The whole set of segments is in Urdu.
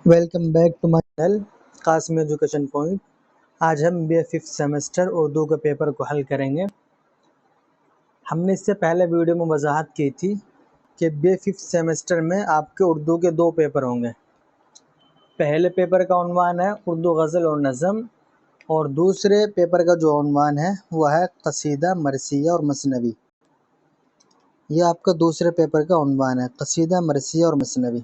Welcome back to my channel Qasim education point. آج ہم be a 5th semester Urdu کے پیپر کو حل کریں گے۔ ہم نے اس سے پہلے ویڈیو میں وضاحت کی تھی کہ بی اے 5th سیمسٹر میں آپ کے اردو کے 2 پیپر ہوں گے۔ پہلے پیپر کا عنوان ہے اردو غزل اور نظم، اور دوسرے پیپر کا جو عنوان ہے وہ ہے قصیدہ، مرثیہ اور مثنوی۔ یہ آپ کا دوسرے پیپر کا عنوان ہے، قصیدہ، مرثیہ اور مثنوی۔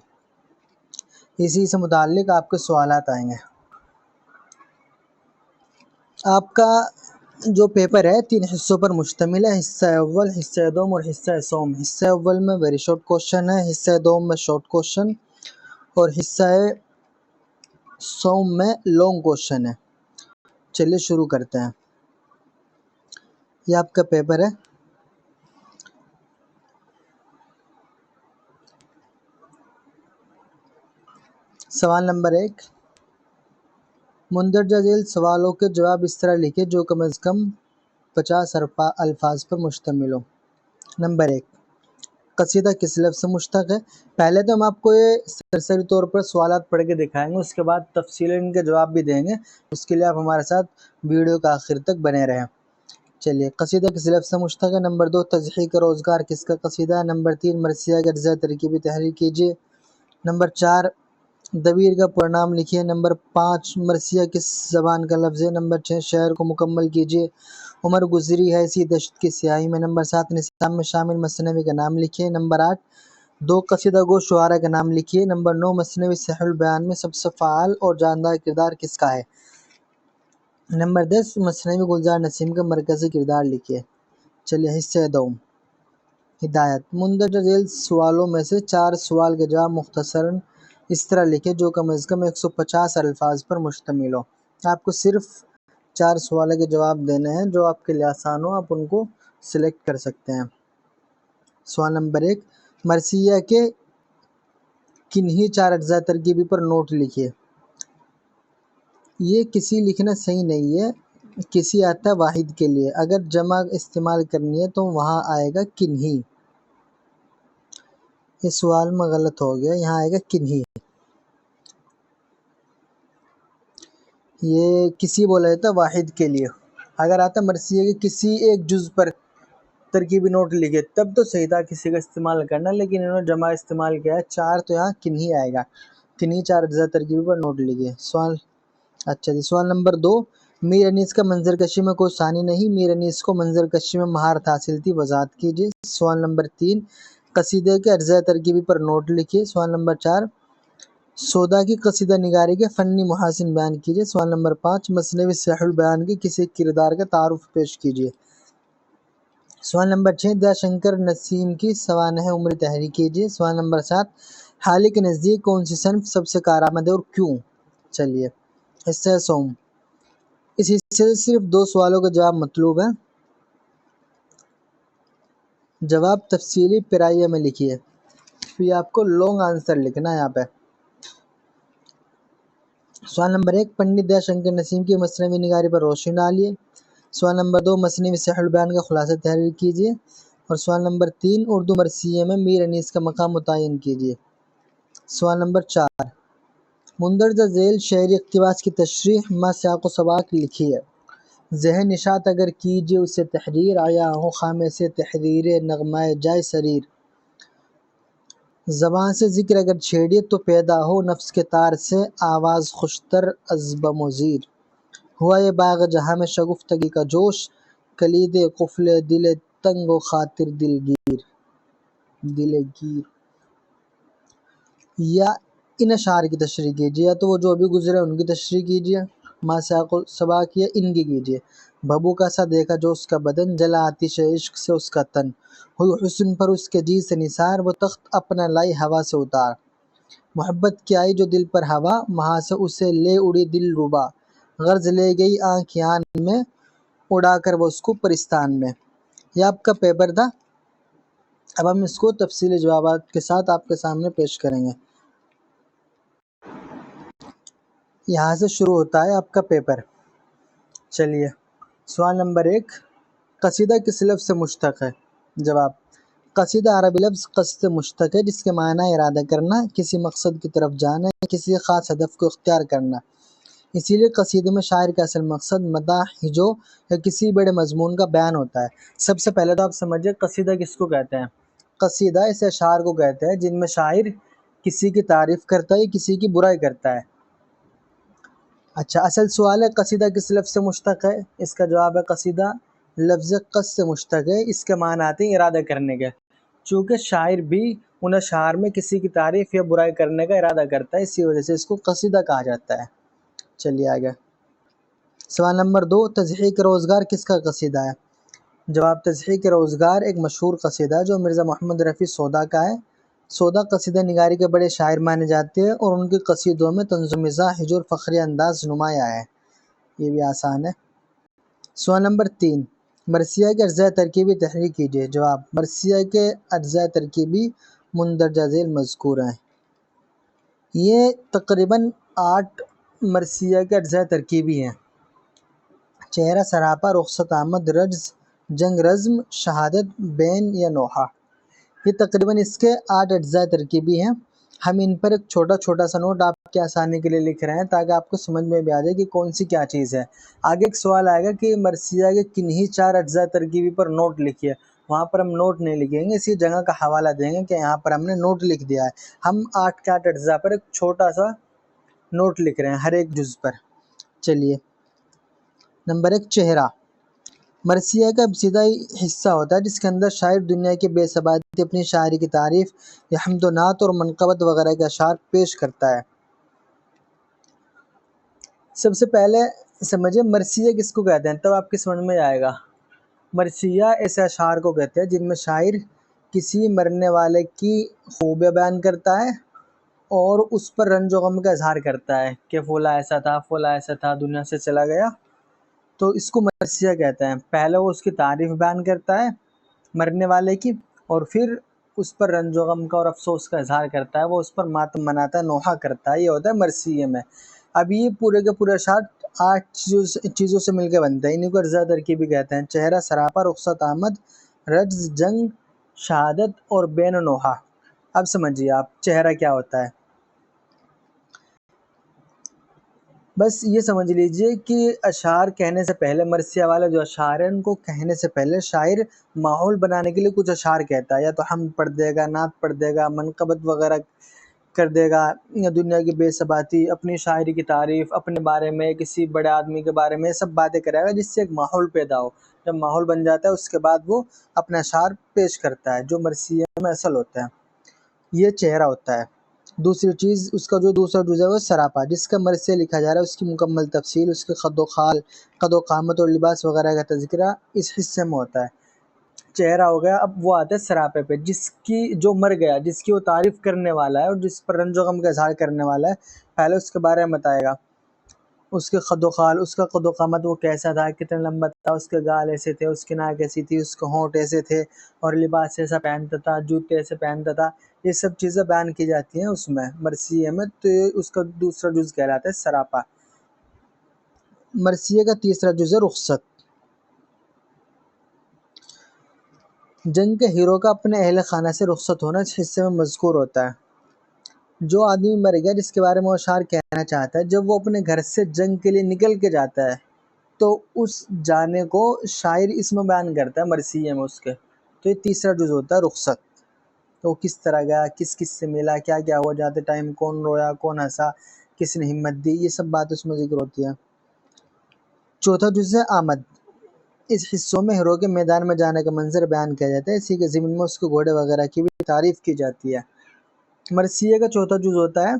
اسی سے متعلق آپ کے سوالات آئیں گے۔ آپ کا جو پیپر ہے 3 حصوں پر مشتمل ہے، حصہ اول، حصہ دوم اور حصہ سوم۔ حصہ اول میں ویری شارٹ کوشچن ہے، حصہ دوم میں شارٹ کوشچن اور حصہ سوم میں لانگ کوشچن ہے۔ چلیے شروع کرتے ہیں۔ یہ آپ کا پیپر ہے۔ سوال نمبر 1، مندرجہ ذیل سوالوں کے جواب اس طرح لکھے جو کم از کم 50 الفاظ پر مشتمل ہو۔ نمبر 1، قصیدہ کس لفظ سے مشتق ہے؟ پہلے تو ہم آپ کو یہ سرسری طور پر سوالات پڑھ کے دکھائیں گے، اس کے بعد تفصیل ان کے جواب بھی دیں گے۔ اس کے لیے آپ ہمارے ساتھ ویڈیو کا آخر تک بنے رہیں۔ چلیے، قصیدہ کس لفظ سے مشتق ہے؟ نمبر 2، تضحیک روزگار کس کا قصیدہ ہے؟ نمبر 3، مرثیہ کے اجزاء ترکیبی تحریر کیجیے۔ نمبر 4، دبیر کا پورا نام لکھیے۔ نمبر 5، مرثیہ کس زبان کا لفظ ہے؟ نمبر 6، شعر کو مکمل کیجیے۔ عمر گزری ہے اسی دشت کی سیاہی میں۔ نمبر 7، نصاب میں شامل مثنوی کا نام لکھیے۔ نمبر 8، 2 قصیدہ گو شعراء کا نام لکھیے۔ نمبر 9، مثنوی صحیح البیان میں سب سے فعال اور جاندار کردار کس کا ہے؟ نمبر 10، مثنوی گلزار نسیم کا مرکزی کردار لکھیے۔ چلیے، حصہ دوم، ہدایت۔ مندرجہ ذیل سوالوں میں سے 4 سوال کے جواب مختصراً اس طرح لکھے جو کم از کم 150 الفاظ پر مشتمل ہو۔ آپ کو صرف 4 سوالوں کے جواب دینے ہیں، جو آپ کے لیے آسان ہو، آپ ان کو سلیکٹ کر سکتے ہیں۔ سوال نمبر 1، مرثیہ کے کنہی 4 اجزاء ترکیبی پر نوٹ لکھیے۔ یہ کسی لکھنا صحیح نہیں ہے، کسی آتا ہے واحد کے لیے، اگر جمع استعمال کرنی ہے تو وہاں آئے گا کنہی۔ اس سوال میں غلط ہو گیا، یہاں آئے گا کنہی۔ یہ کسی بولا جاتا ہے واحد کے لیے، اگر آتا مرثیہ کے کسی ایک جز پر ترکیبی نوٹ لکھے تب تو صحیح تھا کسی کا استعمال کرنا، لیکن انہوں نے جمع استعمال کیا ہے 4، تو یہاں کنہی آئے گا۔ کنہی 4 اجزاء ترکیبی پر نوٹ لکھے۔ سوال نمبر 2، میر انیس کا منظر کشی میں کوئی ثانی نہیں، میر انیس کو منظر کشی میں مہارت حاصل تھی، وضاحت کیجیے۔ سوال نمبر 3، قصیدے کے اجزاء ترکیبی پر نوٹ لکھیے۔ سوال نمبر 4، سودا کی قصیدہ نگاری کے فنی محاسن بیان کیجیے۔ سوال نمبر 5، مثنوی صحیح البیان کے کسی کردار کا تعارف پیش کیجیے۔ سوال نمبر 6، دیا شنکر نسیم کی سوانح عمری تحریر کیجیے۔ سوال نمبر 7، حالی کے نزدیک کون سی صنف سب سے کارآمد ہے اور کیوں؟ چلیے، حصہ سوم۔ اس حصے سے صرف 2 سوالوں کا جواب مطلوب ہے۔ جواب تفصیلی پیرائیے میں لکھیے، پھر آپ کو لانگ آنسر لکھنا ہے یہاں پہ۔ سوال نمبر 1، پنڈت دیا شنکر نسیم کی مثنوی نگاری پر روشنی ڈالیے۔ سوال نمبر 2، مثنوی صحیح البیان کا خلاصہ تحریر کیجیے۔ اور سوال نمبر 3، اردو مرثیہ میں میر انیس کا مقام متعین کیجیے۔ سوال نمبر 4، مندرجہ ذیل شعری اقتباس کی تشریح ما سیاق و سباق لکھیے۔ ذہن نشاط اگر کیجیے اسے تحریر، آیا ہوں خامے سے تحریر نغمہ جائے سریر۔ زبان سے ذکر اگر چھیڑیے تو پیدا ہو نفس کے تار سے آواز خوشتر از بم و زیر۔ ہوا یہ باغ جہاں میں شگفتگی کا جوش، کلید قفل دل تنگ و خاطر دلگیر۔ یا ان اشعار کی تشریح کیجیے، یا تو وہ جو ابھی گزرے ان کی تشریح کیجیے، ما سیاق و سباق یا ان کی کیجیے۔ بھبو کا سا دیکھا جو اس کا بدن، جلا آتش عشق سے اس کا تن، ہوئی حسن پر اس کے جی سے نثار، وہ تخت اپنا لائی ہوا سے اتار۔ محبت کی آئی جو دل پر ہوا، وہاں سے اسے لے اڑی دل ربا، غرض لے گئی آنکھ یان میں، اڑا کر وہ اس کو پرستان میں۔ یہ آپ کا پیپر تھا۔ اب ہم اس کو تفصیلی جوابات کے ساتھ آپ کے سامنے پیش کریں گے۔ یہاں سے شروع ہوتا ہے آپ کا پیپر۔ چلیے، سوال نمبر 1، قصیدہ کس لفظ سے مشتق ہے؟ جواب، قصیدہ عربی لفظ قصد سے مشتق ہے جس کے معنی ارادہ کرنا، کسی مقصد کی طرف جانا، کسی خاص ہدف کو اختیار کرنا۔ اسی لیے قصیدے میں شاعر کا اصل مقصد مداح، ہجو یا کسی بڑے مضمون کا بیان ہوتا ہے۔ سب سے پہلے تو آپ سمجھے قصیدہ کس کو کہتے ہیں۔ قصیدہ اس اشعار کو کہتے ہیں جن میں شاعر کسی کی تعریف کرتا ہے، کسی کی برائی کرتا ہے۔ اچھا، اصل سوال ہے قصیدہ کس لفظ سے مشتق ہے؟ اس کا جواب ہے قصیدہ لفظ قصد سے مشتق ہے، اس کے معنی آتے ہیں ارادہ کرنے کے، چونکہ شاعر بھی ان اشعار میں کسی کی تعریف یا برائی کرنے کا ارادہ کرتا ہے، اسی وجہ سے اس کو قصیدہ کہا جاتا ہے۔ چلیے آگے، سوال نمبر 2، تضحیک روزگار کس کا قصیدہ ہے؟ جواب، تضحیک روزگار ایک مشہور قصیدہ ہے جو مرزا محمد رفیع سودا کا ہے۔ سودا قصیدہ نگاری کے بڑے شاعر مانے جاتے ہیں اور ان کے قصیدوں میں طنز و مزاح، ہجو اور فخری انداز نمایاں ہے۔ یہ بھی آسان ہے۔ سوال نمبر 3، مرثیہ کے اجزاء ترکیبی تحریر کیجیے۔ جواب، مرثیہ کے اجزاء ترکیبی مندرجہ ذیل مذکور ہیں۔ یہ تقریباً 8 مرثیہ کے اجزاء ترکیبی ہیں: چہرہ، سراپا، رخصت آمد، رجز، جنگ، رزم، شہادت، بین یا نوحہ۔ یہ تقریباً اس کے 8 اجزاء ترکیبی ہیں۔ ہم ان پر ایک چھوٹا سا نوٹ آپ کی آسانی کے لیے لکھ رہے ہیں تاکہ آپ کو سمجھ میں بھی آ جائے کہ کون سی کیا چیز ہے۔ آگے ایک سوال آئے گا کہ مرثیہ کے کنہی 4 اجزاء ترکیبی پر نوٹ لکھیے، وہاں پر ہم نوٹ نہیں لکھیں گے، اسی جگہ کا حوالہ دیں گے کہ یہاں پر ہم نے نوٹ لکھ دیا ہے۔ ہم 8 کے 8 اجزاء پر ایک چھوٹا سا نوٹ لکھ رہے ہیں ہر ایک جز پر۔ چلیے، نمبر 1، چہرہ۔ مرثیہ کا ابتدائی حصہ ہوتا ہے جس کے اندر شاعر دنیا کی بے ثباتی، اپنی شاعری کی تعریف یا حمد و نعت اور منقبت وغیرہ کے اشعار پیش کرتا ہے۔ سب سے پہلے سمجھے مرثیہ کس کو کہتے ہیں، تب آپ کی سمجھ میں آئے گا۔ مرثیہ ایسے اشعار کو کہتے ہیں جن میں شاعر کسی مرنے والے کی خوبیاں بیان کرتا ہے اور اس پر رنج و غم کا اظہار کرتا ہے کہ فلاں ایسا تھا، فلاں ایسا تھا، دنیا سے چلا گیا، تو اس کو مرثیہ کہتے ہیں۔ پہلے وہ اس کی تعریف بیان کرتا ہے مرنے والے کی، اور پھر اس پر رنج و غم کا اور افسوس کا اظہار کرتا ہے، وہ اس پر ماتم مناتا ہے، نوحہ کرتا ہے، یہ ہوتا ہے مرثیہ میں۔ اب یہ پورے کے پورے اشعار 8 چیزوں سے مل کے بنتے ہیں، انہیں کو اجزاء ترکیبی کہتے ہیں: چہرہ، سراپا، رخصت آمد، رجز، جنگ، شہادت اور بین و نوحہ۔ اب سمجھیے آپ چہرہ کیا ہوتا ہے۔ بس یہ سمجھ لیجئے کہ اشعار کہنے سے پہلے، مرثیہ والے جو اشعار ہیں ان کو کہنے سے پہلے شاعر ماحول بنانے کے لیے کچھ اشعار کہتا ہے، یا تو حمد پڑھ دے گا، نعت پڑھ دے گا، منقبت وغیرہ کر دے گا، یا دنیا کی بے ثباتی، اپنی شاعری کی تعریف، اپنے بارے میں، کسی بڑے آدمی کے بارے میں، سب باتیں کرے گا جس سے ایک ماحول پیدا ہو۔ جب ماحول بن جاتا ہے اس کے بعد وہ اپنا اشعار پیش کرتا ہے، جو مرثیہ میں اصل ہوتا ہے۔ یہ چہرہ ہوتا ہے۔ دوسری چیز، اس کا جو دوسرا جز ہے وہ سراپا، جس کا مرثیہ لکھا جا رہا ہے، اس کی مکمل تفصیل، اس کے قد و قامت اور لباس وغیرہ کا تذکرہ اس حصے میں ہوتا ہے۔ چہرہ ہو گیا۔ اب وہ آتا ہے سراپے پہ، جس کی جو مر گیا، جس کی وہ تعریف کرنے والا ہے اور جس پر رنج و غم کا اظہار کرنے والا ہے، پہلے اس کے بارے میں بتائے گا، اس کے قد و خال، اس کا قد و قامت، وہ کیسا تھا، کتنا لمبا تھا، اس کے گال ایسے تھے، اس کی ناک ایسی تھی، اس کے ہونٹ ایسے تھے، اور لباس ایسا پہنتا تھا، جوتے ایسے پہنتا تھا۔ یہ سب چیزیں بیان کی جاتی ہیں اس میں مرثیہ میں، تو اس کا دوسرا جز کہلاتا ہے سراپا۔ مرثیہ کا تیسرا جز ہے رخصت۔ جنگ کے ہیرو کا اپنے اہل خانہ سے رخصت ہونا اس حصے میں مذکور ہوتا ہے۔ جو آدمی مر گیا جس کے بارے میں وہ اشعار کہنا چاہتا ہے، جب وہ اپنے گھر سے جنگ کے لیے نکل کے جاتا ہے تو اس جانے کو شاعر اس میں بیان کرتا ہے مرثیہ میں اس کے، تو یہ تیسرا جز ہوتا ہے رخصت۔ تو وہ کس طرح گیا، کس کس سے ملا، کیا کیا ہوا، جاتے ٹائم کون رویا، کون ہنسا، کس نے ہمت دی، یہ سب بات اس میں ذکر ہوتی ہے۔ چوتھا جز ہے آمد۔ اس حصوں میں ہیرو کے میدان میں جانے کا منظر بیان کیا جاتا ہے، اسی کے ضمن میں اس کے گھوڑے وغیرہ کی بھی تعریف کی جاتی ہے۔ مرثیہ کا چوتھا جز ہوتا ہے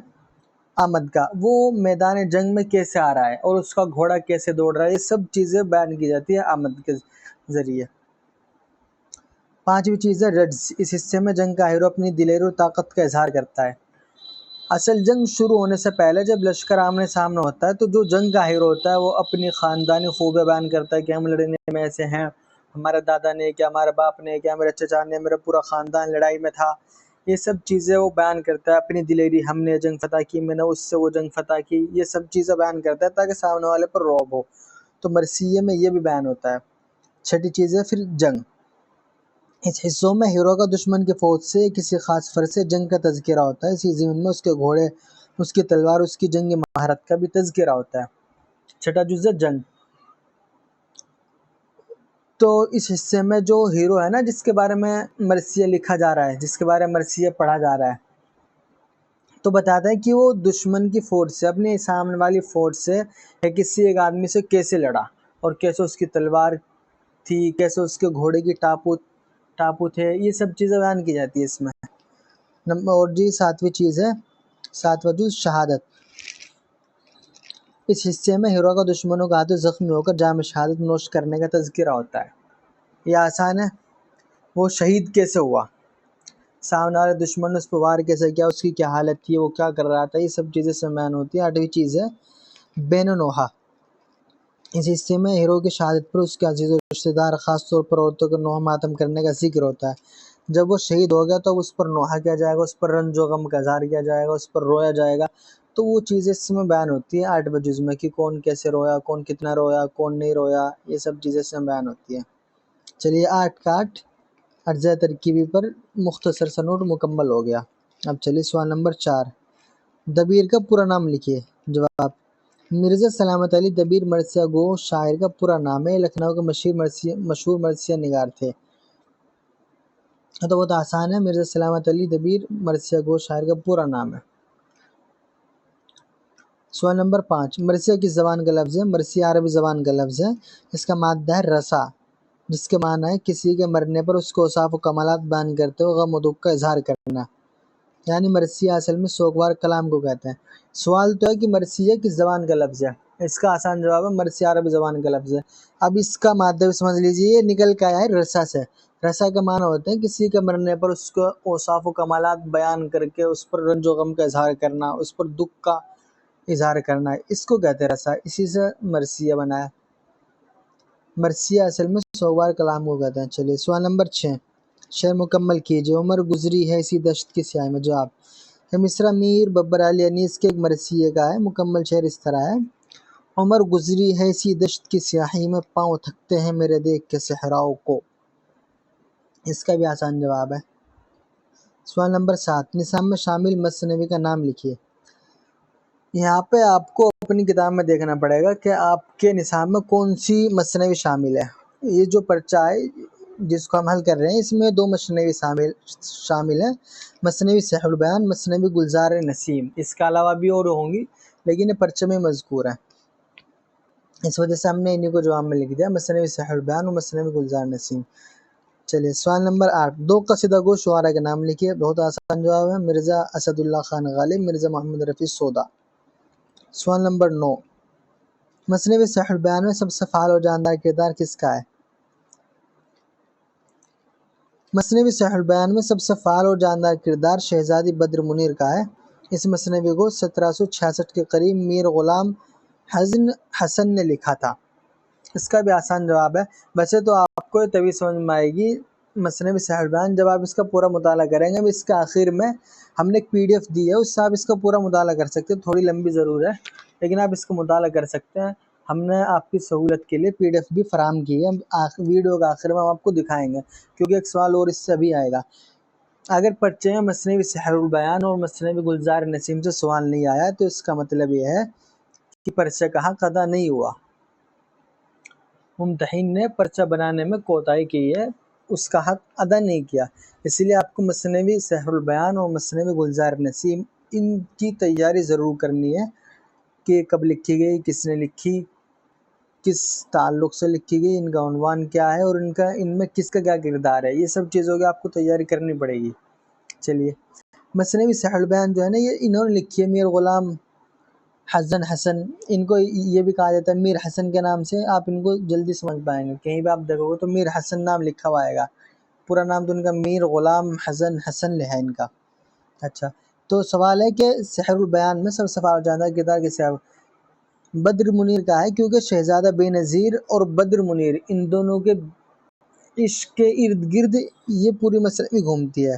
آمد کا، وہ میدان جنگ میں کیسے آ رہا ہے اور اس کا گھوڑا کیسے دوڑ رہا ہے، یہ سب چیزیں بیان کی جاتی ہے آمد کے ذریعے۔ پانچویں چیز ہے رجز۔ اس حصے میں جنگ کا ہیرو اپنی دلیری اور طاقت کا اظہار کرتا ہے۔ اصل جنگ شروع ہونے سے پہلے جب لشکر آمنے سامنے ہوتا ہے تو جو جنگ کا ہیرو ہوتا ہے وہ اپنی خاندانی خوبیاں بیان کرتا ہے کہ ہم لڑنے میں ایسے ہیں، ہمارے دادا نے کیا، ہمارے باپ نے کیا، میرے چچا نے، میرا پورا خاندان لڑائی میں تھا، یہ سب چیزیں وہ بیان کرتا ہے، اپنی دلیری، ہم نے جنگ فتح کی، میں نے اس سے وہ جنگ فتح کی، یہ سب چیزیں بیان کرتا ہے تاکہ سامنے والے پر رعب ہو، تو مرثیہ میں یہ بھی بیان ہوتا ہے۔ چھٹی چیز ہے پھر جنگ۔ اس حصوں میں ہیرو کا دشمن کے فوج سے کسی خاص فرد سے جنگ کا تذکرہ ہوتا ہے، اسی ضمن میں اس کے گھوڑے، اس کی تلوار، اس کی جنگی مہارت کا بھی تذکرہ ہوتا ہے۔ چھٹا جزء جنگ۔ تو اس حصے میں جو ہیرو ہے نا، جس کے بارے میں مرثیہ لکھا جا رہا ہے، جس کے بارے میں مرثیہ پڑھا جا رہا ہے، تو بتاتا ہے کہ وہ دشمن کی فوج سے، اپنے سامنے والی فوج سے یا کسی ایک آدمی سے کیسے لڑا، اور کیسے اس کی تلوار تھی، کیسے اس کے گھوڑے کی ٹاپو تھے، یہ سب چیزیں بیان کی جاتی ہے اس میں۔ اور جی ساتویں چیز ہے، ساتواں جز شہادت۔ اس حصے میں ہیرو کا دشمنوں کا ہاتھوں زخمی ہو کر جام شہادت نوش کرنے کا تذکرہ ہوتا ہے۔ یہ آسان ہے، وہ شہید کیسے ہوا، سامنے والے دشمن نے اس پر وار کیسے کیا، اس کی کیا حالت تھی، وہ کیا کر رہا تھا، یہ سب چیزیں بیان ہوتی ہیں۔ آٹھویں چیز ہے بین نوحہ۔ اس حصے میں ہیرو کی شہادت پر اس کے عزیز و رشتہ دار، خاص طور پر عورتوں کے نوحہ ماتم کرنے کا ذکر ہوتا ہے۔ جب وہ شہید ہو گیا تو اس پر نوحہ کیا جائے گا، اس پر رنج و غم کا اظہار کیا جائے گا، اس پر رویا جائے گا، تو وہ چیزیں اس میں بیان ہوتی ہیں 8 جز میں، کہ کون کیسے رویا، کون کتنا رویا، کون نہیں رویا، یہ سب چیزیں اس میں بیان ہوتی ہیں۔ چلیے 8 کا 8 اجزاء ترکیبی پر مختصر سا نوٹ مکمل ہو گیا۔ اب چلیے سوال نمبر 4، دبیر کا پورا نام لکھیے۔ جواب: مرزا سلامت علی دبیر مرثیہ گو شاعر کا پورا نام ہے، لکھنؤ کے مشہور مرثیہ نگار تھے۔ تو بہت آسان ہے، مرزا سلامت علی دبیر مرثیہ گو شاعر کا پورا نام ہے۔ سوال نمبر 5، مرثیہ کس زبان کا لفظ ہے؟ مرثیہ عربی زبان کا لفظ ہے، اس کا مادہ ہے رسا، جس کے معنی ہے کسی کے مرنے پر اس کو اوصاف و کمالات بیان کرتے ہوئے غم و دکھ کا اظہار کرنا، یعنی مرثیہ اصل میں سوگوار کلام کو کہتے ہیں۔ سوال تو ہے کہ مرثیہ کس زبان کا لفظ ہے، اس کا آسان جواب ہے مرثیہ عربی زبان کا لفظ ہے۔ اب اس کا مادہ بھی سمجھ لیجیے، یہ نکل کے آیا ہے رسا سے۔ رسا کا معنی ہوتا ہے کسی کے مرنے پر اس کو اوصاف و کمالات بیان کر کے اس پر رنج و غم کا اظہار کرنا، اس پر دکھ کا اظہار کرنا، اس کو کہتے ہیں رسا، اسی سے مرثیہ بنا ہے۔ مرثیہ اصل میں سوگوار کلام کو کہتے ہیں۔ چلیے سوال نمبر 6، شعر مکمل کیجیے۔ عمر گزری ہے اسی دشت کی سیاہی میں۔ جواب: یہ مصرع میر ببر علی انیس کے ایک مرثیے کا ہے۔ مکمل شعر اس طرح ہے: عمر گزری ہے اسی دشت کی سیاہی میں، پاؤں تھکتے ہیں میرے دیکھ کے صحراؤں کو۔ اس کا بھی آسان جواب ہے۔ سوال نمبر 7، نصاب میں شامل مثنوی کا نام لکھیے۔ یہاں پہ آپ کو اپنی کتاب میں دیکھنا پڑے گا کہ آپ کے نصاب میں کون سی مثنوی شامل ہے۔ یہ جو پرچہ ہے جس کو ہم حل کر رہے ہیں، اس میں 2 مثنوی شامل ہیں، مثنوی صحیح البیان، مثنوی گلزار نسیم۔ اس کے علاوہ بھی اور ہوں گی، لیکن یہ پرچے میں مذکور ہے، اس وجہ سے ہم نے انہیں کو جواب میں لکھ دیا، مثنوی صحیح البیان اور مثنوی گلزار نسیم۔ چلیے سوال نمبر 8، 2 قصیدہ گو شعراء کے نام لکھیے۔ بہت آسان جواب ہے، مرزا اسد اللہ خان غالب، مرزا محمد رفیع سودا۔ سوال نمبر 9، مثنوی صحیح البیان میں سب سے فعال اور جاندار کردار کس کا ہے؟ مثنوی صحیح البیان میں سب سے فعال اور جاندار کردار شہزادی بدر منیر کا ہے۔ اس مثنوی کو 1766 کے قریب میر غلام حسن نے لکھا تھا۔ اس کا بھی آسان جواب ہے۔ ویسے تو آپ کو یہ طویل سمجھ میں آئے گی مثنوی صحیح البیان جب آپ اس کا پورا مطالعہ کریں گے۔ اس کے آخر میں ہم نے ایک PDF دی ہے، اس سے آپ اس کا پورا مطالعہ کر سکتے ہیں، تھوڑی لمبی ضرور ہے لیکن آپ اس کا مطالعہ کر سکتے ہیں۔ ہم نے آپ کی سہولت کے لیے PDF بھی فراہم کی ہے، ویڈیو کے آخر میں ہم آپ کو دکھائیں گے، کیونکہ ایک سوال اور اس سے بھی آئے گا۔ اگر پرچے میں مثنوی صحیح البیان اور مثنوی گلزار نسیم سے سوال نہیں آیا تو اس کا مطلب یہ ہے کہ پرچہ کا حق ادا نہیں ہوا، ممتحن نے پرچہ بنانے میں کوتاہی کی ہے، اس کا حق ادا نہیں کیا۔ اسی لیے آپ کو مثنوی صحیح البیان اور مثنوی گلزار نسیم ان کی تیاری ضرور کرنی ہے کہ کب لکھی گئی، کس نے لکھی، کس تعلق سے لکھی گئی، ان کا عنوان کیا ہے اور ان میں کس کا کیا کردار ہے، یہ سب چیزوں کی آپ کو تیاری کرنی پڑے گی۔ چلیے مثنوی صحیح البیان جو ہے نا، یہ انہوں نے لکھی ہے میر غلام حسن، ان کو یہ بھی کہا جاتا ہے میر حسن کے نام سے، آپ ان کو جلدی سمجھ پائیں گے، کہیں بھی آپ دیکھو گے تو میر حسن نام لکھا ہوا آئے گا، پورا نام تو ان کا میر غلام حسن ہے ان کا۔ اچھا، تو سوال ہے کہ صحیح البیان میں سب سے فعال جاندار کردار کس ہے؟ بدر منیر کا ہے، کیونکہ شہزادہ بے نظیر اور بدر منیر ان دونوں کے عشق کے ارد گرد یہ پوری مثنوی گھومتی ہے۔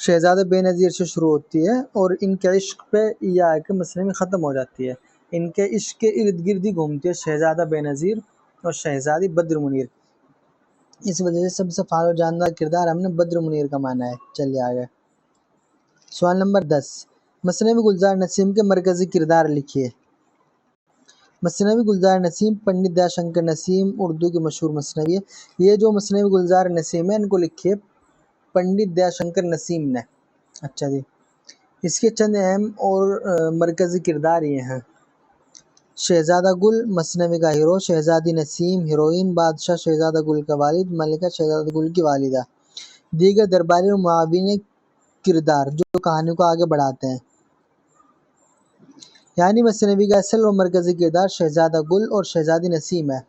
شہزادہ بے نظیر سے شروع ہوتی ہے اور ان کے عشق پہ یہ آ کے مثنوی ختم ہو جاتی ہے، ان کے عشق کے ارد گرد ہی گھومتی ہے شہزادہ بے نظیر اور شہزادی بدر منیر۔ اس وجہ سے سب سے فعال و جاندار کردار ہم نے بدر منیر کا مانا ہے. چلیے آگے. سوال نمبر 10. مثنوی گلزار نسیم کے مرکزی کردار لکھیے. مثنوی گلزار نسیم پنڈت دیا شنکر نسیم اردو کی مشہور مثنوی ہے. یہ جو مثنوی گلزار نسیم ہے ان کو لکھیے پنڈت دیا شنکر نسیم نے. اچھا جی. اس کے چند اہم اور مرکزی کردار یہ ہیں. شہزادہ گل مثنوی کا ہیرو، شہزادی نسیم ہیروئن، بادشاہ شہزادہ گل کا والد، ملکہ شہزادہ گل کی والدہ. دیگر درباری اور معاون کردار جو کہانی کو آگے بڑھاتے ہیں. یعنی مثنوی کا اصل اور مرکزی کردار شہزادہ گل اور شہزادی نسیم ہے.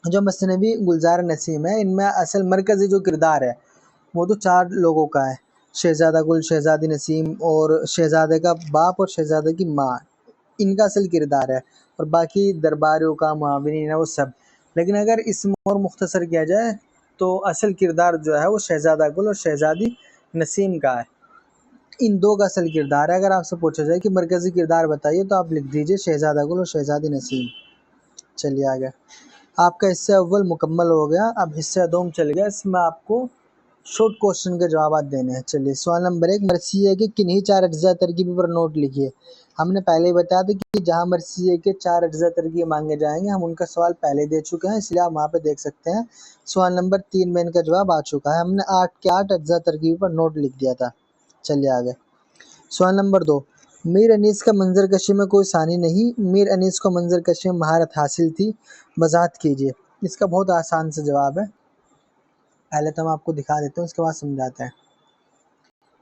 جو مثنوی گلزار نسیم ہے ان میں اصل مرکزی جو کردار ہے وہ تو 4 لوگوں کا ہے. شہزادہ گل، شہزادی نسیم اور شہزادے کا باپ اور شہزادے کی ماں. ان کا اصل کردار ہے اور باقی درباریوں کا معاونین ہے وہ سب. لیکن اگر اس میں اور مختصر کیا جائے تو اصل کردار جو ہے وہ شہزادہ گل اور شہزادی نسیم کا ہے. ان 2 کا اصل کردار ہے. اگر آپ سے پوچھا جائے کہ مرکزی کردار بتائیے تو آپ لکھ دیجئے شہزادہ گل اور شہزادی نسیم. چلیے آگے. آپ کا حصہ اول مکمل ہو گیا. اب حصہ دوم چل گیا. اس میں آپ کو شارٹ کوشچن کے جوابات دینے ہیں. چلیے سوال نمبر 1. مرثیہ کے کنہی 4 اجزاء ترکیبی پر نوٹ لکھیے. ہم نے پہلے ہی بتا دیا کہ جہاں مرثیہ کے 4 اجزاء ترکیبی مانگے جائیں گے ہم ان کا سوال پہلے دے چکے ہیں، اس لیے آپ وہاں پہ دیکھ سکتے ہیں. سوال نمبر 3 میں ان کا جواب آ چکا ہے. ہم نے 8 کے 8 اجزاء ترکیبی پر نوٹ لکھ دیا تھا. چلیے آگے. سوال نمبر 2. میر انیس کا منظر کشی میں کوئی ثانی نہیں. میر انیس کو منظر کشی میں مہارت حاصل تھی. وضاحت کیجیے. اس کا بہت آسان سے جواب ہے. پہلے تو ہم آپ کو دکھا دیتے ہیں اس کے بعد سمجھاتے ہیں.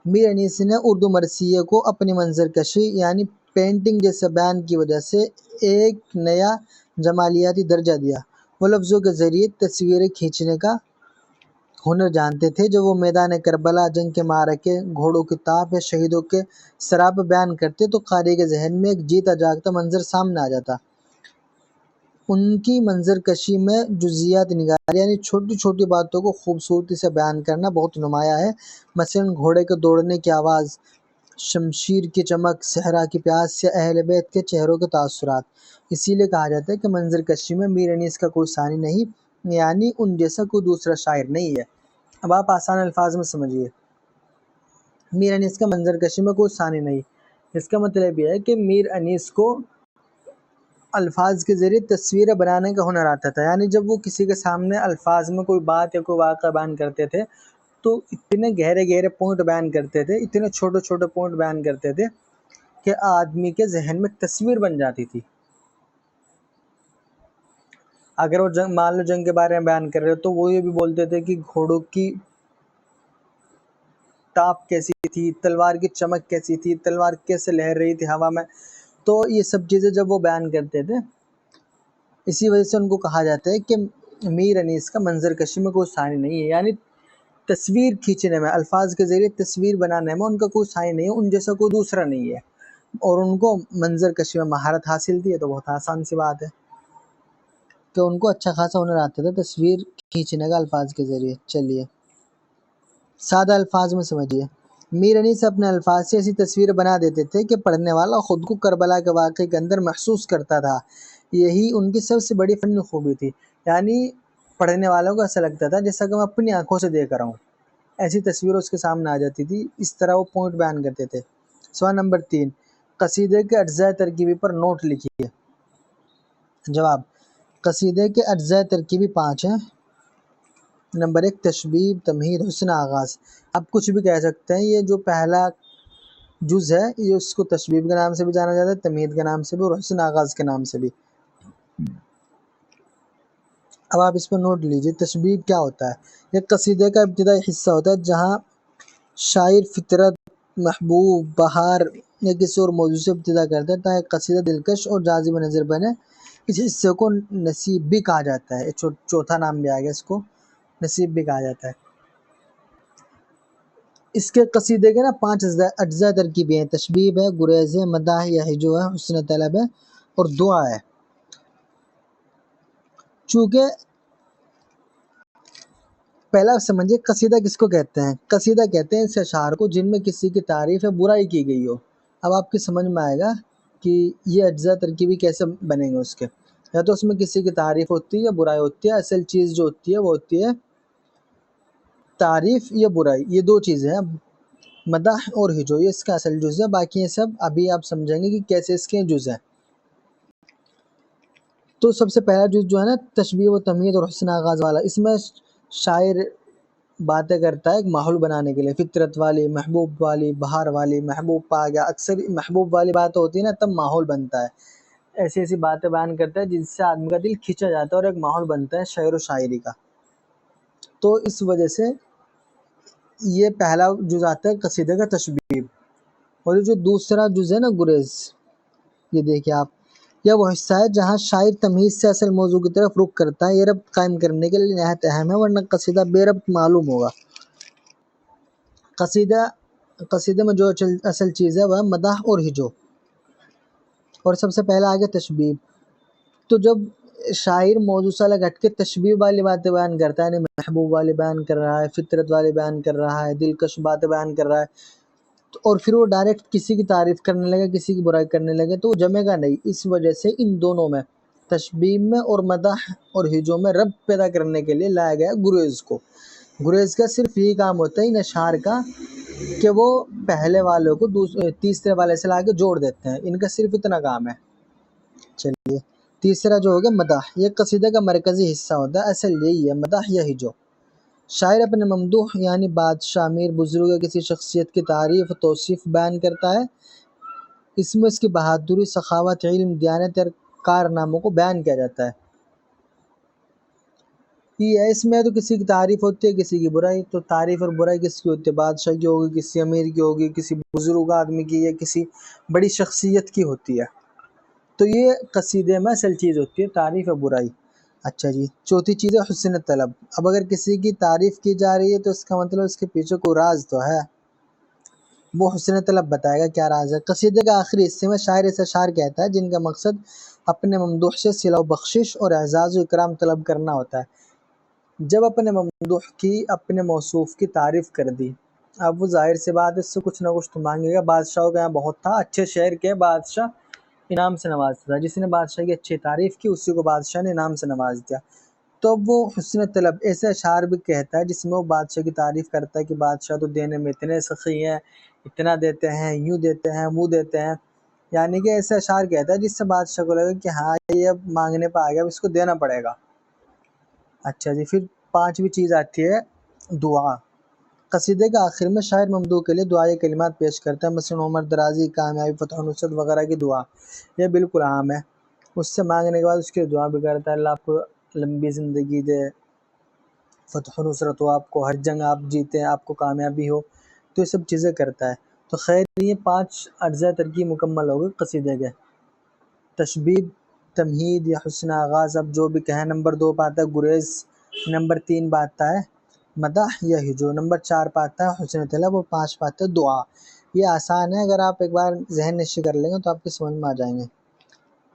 میر انیس نے اردو مرثیہ کو اپنی منظر کشی یعنی پینٹنگ جیسے بیان کی وجہ سے ایک نیا جمالیاتی درجہ دیا. وہ لفظوں کے ذریعے تصویریں کھینچنے کا ہنر جانتے تھے. جو وہ میدان کربلا، جنگ کے معرکے، گھوڑوں کی تاپ یا شہیدوں کے سراب بیان کرتے تو قاری کے ذہن میں ایک جیتا جاگتا منظر سامنے آ جاتا. ان کی منظر کشی میں جزئیات نگاری یعنی چھوٹی چھوٹی باتوں کو خوبصورتی سے بیان کرنا بہت نمایاں ہے. مثلاً گھوڑے کے دوڑنے کی آواز، شمشیر کی چمک، صحرا کی پیاس یا اہل بیت کے چہروں کے تاثرات. اسی لیے کہا جاتا ہے کہ منظر کشی میں میر انیس کا کوئی ثانی نہیں، یعنی ان جیسا کوئی دوسرا شاعر نہیں ہے. اب آپ آسان الفاظ میں سمجھیے. میر انیس کا منظر کشی میں کوئی ثانی نہیں، اس کا مطلب یہ ہے کہ میر انیس کو الفاظ کے ذریعے تصویریں بنانے کا ہنر آتا تھا. یعنی جب وہ کسی کے سامنے الفاظ میں کوئی بات یا کوئی واقعہ بیان کرتے تھے تو اتنے گہرے گہرے پوائنٹ بیان کرتے تھے، اتنے چھوٹے چھوٹے پوائنٹ بیان کرتے تھے کہ آدمی کے ذہن میں تصویر بن جاتی تھی. اگر وہ مان لو جنگ کے بارے میں بیان کر رہے تو وہ یہ بھی بولتے تھے کہ گھوڑوں کی تاپ کیسی تھی، تلوار کی چمک کیسی تھی، تلوار کیسے لہر رہی تھی ہوا میں. تو یہ سب چیزیں جب وہ بیان کرتے تھے اسی وجہ سے ان کو کہا جاتا ہے کہ میر انیس کا منظر کشی میں کوئی ثانی نہیں ہے. یعنی تصویر کھینچنے میں، الفاظ کے ذریعے تصویر بنانے میں ان کا کوئی ثانی نہیں ہے، ان جیسا کوئی دوسرا نہیں ہے. اور ان کو منظر کشی میں مہارت حاصل تھی. تو بہت آسان سی بات ہے کہ ان کو اچھا خاصا ہنر آتا تھا تصویر کھینچنے کا الفاظ کے ذریعے. چلیے سادہ الفاظ میں سمجھیے. میر انیس اپنے الفاظ سے ایسی تصویر بنا دیتے تھے کہ پڑھنے والا خود کو کربلا کے واقعے کے اندر محسوس کرتا تھا. یہی ان کی سب سے بڑی فنی خوبی تھی. یعنی پڑھنے والوں کو ایسا لگتا تھا جیسا کہ میں اپنی آنکھوں سے دیکھ رہا ہوں، ایسی تصویر اس کے سامنے آ جاتی تھی. اس طرح وہ پوائنٹ بیان کرتے تھے. سوال نمبر 3. قصیدے کے اجزاء ترکیبی پر نوٹ لکھیے. جواب: قصیدے کے اجزاء ترکیبی 5 ہیں. نمبر 1 تشبیب، تمہید، حسن آغاز. آپ کچھ بھی کہہ سکتے ہیں. یہ جو پہلا جز ہے یہ اس کو تشبیب کے نام سے بھی جانا جاتا ہے، تمہید کے نام سے بھی اور حسن آغاز کے نام سے بھی. اب آپ اس پر نوٹ لیجئے. تشبیب کیا ہوتا ہے؟ یہ قصیدے کا ابتدائی حصہ ہوتا ہے جہاں شاعر فطرت، محبوب، بہار یا کسی اور موضوع سے ابتدا کرتا ہے تاکہ قصیدہ دلکش اور جاذب نظر بنے. اس حصے کو نصیب بھی کہا جاتا ہے. چوتھا نام بھی آ گیا، اس کو نصیب بھی کہا جاتا ہے. اس کے قصیدے کے 5 اجزاء ترکیبی ہیں. تشبیب ہے، گریز ہے، مداح یا ہجو ہے، حسن طلب ہے اور دعا ہے. چونکہ پہلا سمجھے قصیدہ کس کو کہتے ہیں. قصیدہ کہتے ہیں اس اشعار کو جن میں کسی کی تعریف یا برائی کی گئی ہو. اب آپ کی سمجھ میں آئے گا کہ یہ اجزاء ترکیبی کیسے بنیں گے اس کے. یا تو اس میں کسی کی تعریف ہوتی ہے یا برائی ہوتی ہے. اصل چیز جو ہوتی ہے وہ ہوتی ہے تعریف یا برائی. یہ دو چیزیں ہیں، مدح اور ہجو، یہ اس کا اصل جز ہے. باقی یہ سب ابھی آپ سمجھیں گے کہ کیسے اس کے جز ہیں. تو سب سے پہلا جز جو ہے نا تشبیہ و تمہید اور حسن آغاز والا، اس میں شاعر باتیں کرتا ہے ایک ماحول بنانے کے لیے، فطرت والی، محبوب والی، بہار والی، محبوب پا گیا. اکثر محبوب والی بات ہوتی ہے نا تب ماحول بنتا ہے. ایسی ایسی باتیں بیان کرتا ہے جس سے آدمی کا دل کھینچا جاتا ہے اور ایک ماحول بنتا ہے شعر و شاعری کا. تو اس وجہ سے یہ پہلا جز آتا ہے قصیدے کا تشبیہ. اور یہ جو دوسرا جز ہے نا گریز، یہ دیکھیں آپ، یہ وہ حصہ ہے جہاں شاعر تمیز سے اصل موضوع کی طرف رخ کرتا ہے. یہ ربط قائم کرنے کے لیے نہایت اہم ہے، ورنہ قصیدہ بے ربط معلوم ہوگا. قصیدے میں جو اصل چیز ہے وہ مدح اور ہجو. اور سب سے پہلا آگے تشبیہ. تو جب شاعر موضوع سے الگ ہٹ کے تشبیہ والی باتیں بیان کرتا ہے، یعنی محبوب والی بیان کر رہا ہے، فطرت والی بیان کر رہا ہے، دلکش باتیں بیان کر رہا ہے، اور پھر وہ ڈائریکٹ کسی کی تعریف کرنے لگے، کسی کی برائی کرنے لگے، تو وہ جمے گا نہیں. اس وجہ سے ان دونوں میں، تشبیہ میں اور مدح اور ہجو میں، ربط پیدا کرنے کے لیے لایا گیا گریز کو. گریز کا صرف یہی کام ہوتا ہے ان اشعار کا کہ وہ پہلے والوں کو تیسرے والے سے لا کے جوڑ دیتے ہیں. ان کا صرف اتنا کام ہے. چلیے تیسرا جو ہوگا مدح، یہ قصیدے کا مرکزی حصہ ہوتا ہے. اصل یہی ہے مدح یا ہجو. شاعر اپنے ممدوح یعنی بادشاہ، امیر، بزرگ یا کسی شخصیت کی تعریف و توصیف بیان کرتا ہے. اس میں اس کی بہادری، سخاوت، علم، دیانت اور کارناموں کو بیان کیا جاتا ہے. یہ ہے، اس میں تو کسی کی تعریف ہوتی ہے، کسی کی برائی. تو تعریف اور برائی کس کی ہوتی ہے؟ بادشاہ کی ہوگی، کسی امیر کی ہوگی، کسی بزرگ آدمی کی، یا کسی بڑی شخصیت کی ہوتی ہے. تو یہ قصیدے میں اصل چیز ہوتی ہے تعریف اور برائی. اچھا جی، چوتھی چیز ہے حسن طلب. اب اگر کسی کی تعریف کی جا رہی ہے تو اس کا مطلب اس کے پیچھے کوئی راز تو ہے، وہ حسن طلب بتائے گا کیا راز ہے. قصیدے کے آخری حصے میں شاعر ایسے اشعار کہتا ہے جن کا مقصد اپنے ممدوح سے صلہ و بخشش اور اعزاز و اکرام طلب کرنا ہوتا ہے. جب اپنے ممدوح کی، اپنے موصوف کی تعریف کر دی، اب وہ ظاہر سی بات ہے اس سے کچھ نہ کچھ تو مانگے گا. بادشاہوں کے یہاں بہت تھا، اچھے شعر کے بادشاہ انعام سے نوازتا تھا. جس نے بادشاہ کی اچھی تعریف کی اسی کو بادشاہ نے انعام سے نواز دیا. تو اب وہ حسن طلب ایسے اشعار بھی کہتا ہے جس میں وہ بادشاہ کی تعریف کرتا ہے کہ بادشاہ تو دینے میں اتنے سخی ہیں، اتنا دیتے ہیں، یوں دیتے ہیں، وہ دیتے ہیں. یعنی کہ ایسے اشعار کہتا ہے جس سے بادشاہ کو لگے کہ ہاں یہ اب مانگنے پہ آ گیا، اب اس کو دینا پڑے گا. اچھا جی، پھر پانچویں چیز آتی ہے دعا. قصیدے کے آخر میں شاعر ممدوح کے لیے دعائی کلمات پیش کرتا ہے، مثلا عمر درازی، کامیابی، فتح و نصرت وغیرہ کی دعا. یہ بالکل عام ہے. اس سے مانگنے کے بعد اس کی دعا بھی کرتا ہے، اللہ آپ کو لمبی زندگی دے، فتح و نصرت ہو، آپ کو ہر جنگ آپ جیتے، آپ کو کامیابی ہو. تو یہ سب چیزیں کرتا ہے. تو خیر یہ 5 اجزاء ترکیب مکمل ہو گئے قصیدے کے. تشبیہ، تمہید یا حسن آغاز، اب جو بھی کہیں. نمبر 2 پہ آتا ہے گریز. نمبر 3 پہ آتا ہے مدح یا ہجو. نمبر 4 پہ آتا ہے حسن طلب. اور 5 پہ آتا ہے دعا. یہ آسان ہے، اگر آپ ایک بار ذہن نشی کر لیں گے تو آپ کی سمجھ میں آ جائیں گے.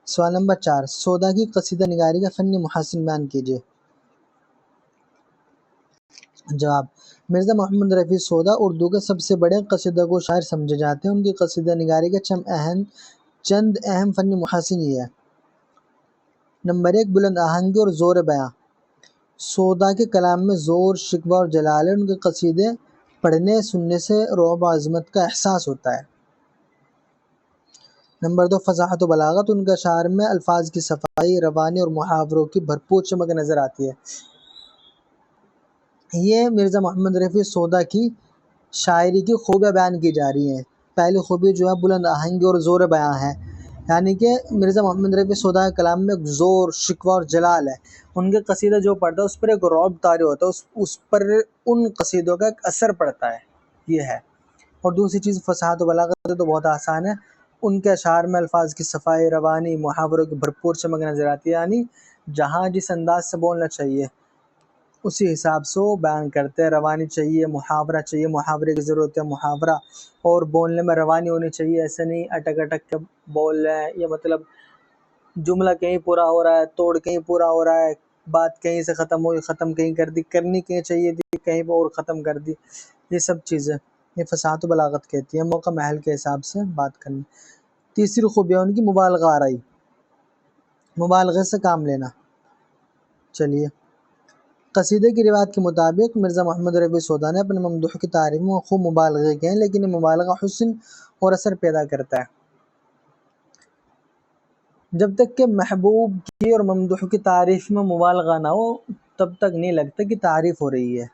سوال نمبر 4، سودا کی قصیدہ نگاری کا فنی محاسن بیان کیجیے. جواب، مرزا محمد رفیع سودا اردو کے سب سے بڑے قصیدہ گو شاعر سمجھے جاتے ہیں. ان کی قصیدہ نگاری کا چند اہم فنی محاسن یہ ہے. نمبر 1، بلند آہنگی اور زور بیاں. سودا کے کلام میں زور، شکوہ اور جلال ہے. ان کے قصیدے پڑھنے سننے سے رعب و عظمت کا احساس ہوتا ہے. نمبر 2، فصاحت و بلاغت. ان کے اشعار میں الفاظ کی صفائی، روانی اور محاوروں کی بھرپور چمک نظر آتی ہے. یہ مرزا محمد رفیع سودا کی شاعری کی خوبیاں بیان کی جا رہی ہیں. پہلی خوبی جو ہے بلند آہنگی اور زور بیاں ہے. یعنی کہ مرزا محمد رفیع سودا کے کلام میں زور، شکوہ اور جلال ہے. ان کے قصیدہ جو پڑھتا ہے اس پر ایک رعب طاری ہوتا ہے، اس پر ان قصیدوں کا ایک اثر پڑتا ہے. یہ ہے. اور دوسری چیز فصاحت و بلاغت تو بہت آسان ہے. ان کے اشعار میں الفاظ کی صفائی، روانی، محاوروں کی بھرپور چمک نظر آتی ہے. یعنی جہاں جس انداز سے بولنا چاہیے اسی حساب سے وہ بیان کرتے ہیں. روانی چاہیے، محاورہ چاہیے، محاورے کی ضرورت ہے، محاورہ. اور بولنے میں روانی ہونی چاہیے، ایسے نہیں اٹک اٹک کے بول رہے ہیں. یہ مطلب جملہ کہیں پورا ہو رہا ہے، توڑ کہیں پورا ہو رہا ہے، بات کہیں سے ختم ہوئی، ختم کہیں کر دی، کرنی کہیں چاہیے تھی کہیں پہ اور ختم کر دی. یہ سب چیزیں یہ فصاحت و بلاغت کہتی ہے، موقع محل کے حساب سے بات کرنی. تیسری خوبیاں ان کی مبالغہ آرائی. مبالغے سے کام لینا۔ چلیے، قصیدے کی روایت کے مطابق مرزا محمد رفیع سودا نے اپنے ممدوح کی تعریف میں خوب مبالغے کیے ہیں، لیکن یہ مبالغہ حسن اور اثر پیدا کرتا ہے۔ جب تک کہ محبوب کی اور ممدوح کی تعریف میں مبالغہ نہ ہو تب تک نہیں لگتا کہ تعریف ہو رہی ہے۔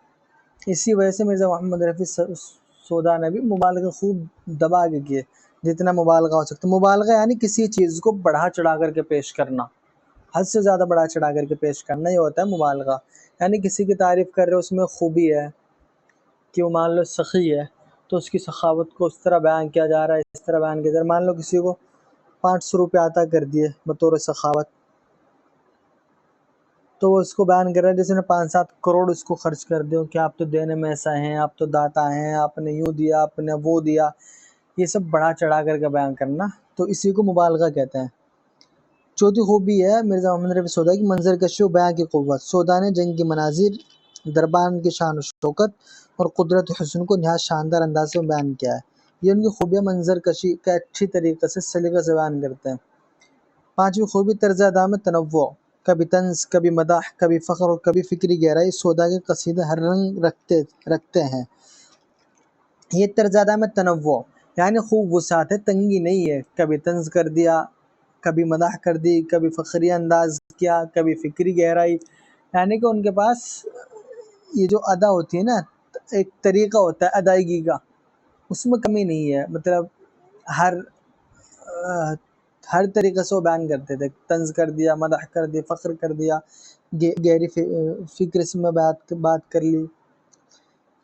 اسی وجہ سے مرزا محمد رفیع سودا نے بھی مبالغے خوب دبا کے کیے جتنا مبالغہ ہو سکتا ہے۔ مبالغہ یعنی کسی چیز کو بڑھا چڑھا کر کے پیش کرنا، حد سے زیادہ بڑھا چڑھا کر کے پیش کرنا، یہ ہوتا ہے مبالغہ۔ یعنی کسی کی تعریف کر رہے اس میں خوبی ہے کہ وہ مان لو سخی ہے تو اس کی سخاوت کو اس طرح بیان کیا جا رہا ہے، اس طرح بیان کیا جا رہا ہے۔ مان لو کسی کو 500 روپے عطا کر دیے بطور سخاوت، تو وہ اس کو بیان کر رہا ہے جیسے نے 5-7 کروڑ اس کو خرچ کر دیں کہ آپ تو دینے میں ایسا ہیں، آپ تو داتا ہیں، آپ نے یوں دیا، آپ نے وہ دیا، یہ سب بڑھا چڑھا کر کے بیان کرنا، تو اسی کو مبالغہ کہتے ہیں۔ چوتھی خوبی ہے مرزا محمد رفیع سودا کی منظر کشی و بیان کی قوت۔ سودا نے جنگ کی مناظر، دربان کی شان و شوکت اور قدرت و حسن کو نہایت شاندار انداز سے بیان کیا ہے۔ یہ ان کی خوبیاں منظر کشی کا اچھی طریقے سے سلیقے سے بیان کرتے ہیں۔ پانچویں خوبی طرز ادا میں تنوع، کبھی طنز، کبھی مداح، کبھی فخر اور کبھی فکری گہرائی۔ سودا کے قصیدے ہر رنگ رکھتے ہیں۔ یہ طرز ادا میں تنوع یعنی خوب وسعت ہے، تنگی نہیں ہے۔ کبھی طنز کر دیا، کبھی مداح کر دی، کبھی فخری انداز کیا، کبھی فکری گہرائی، یعنی کہ ان کے پاس یہ جو ادا ہوتی ہے نا، ایک طریقہ ہوتا ہے ادائیگی کا، اس میں کمی نہیں ہے۔ مطلب ہر طریقے سے وہ بیان کرتے تھے، طنز کر دیا، مداح کر دیا، فخر کر دیا، گہری فکر میں بات کر لی۔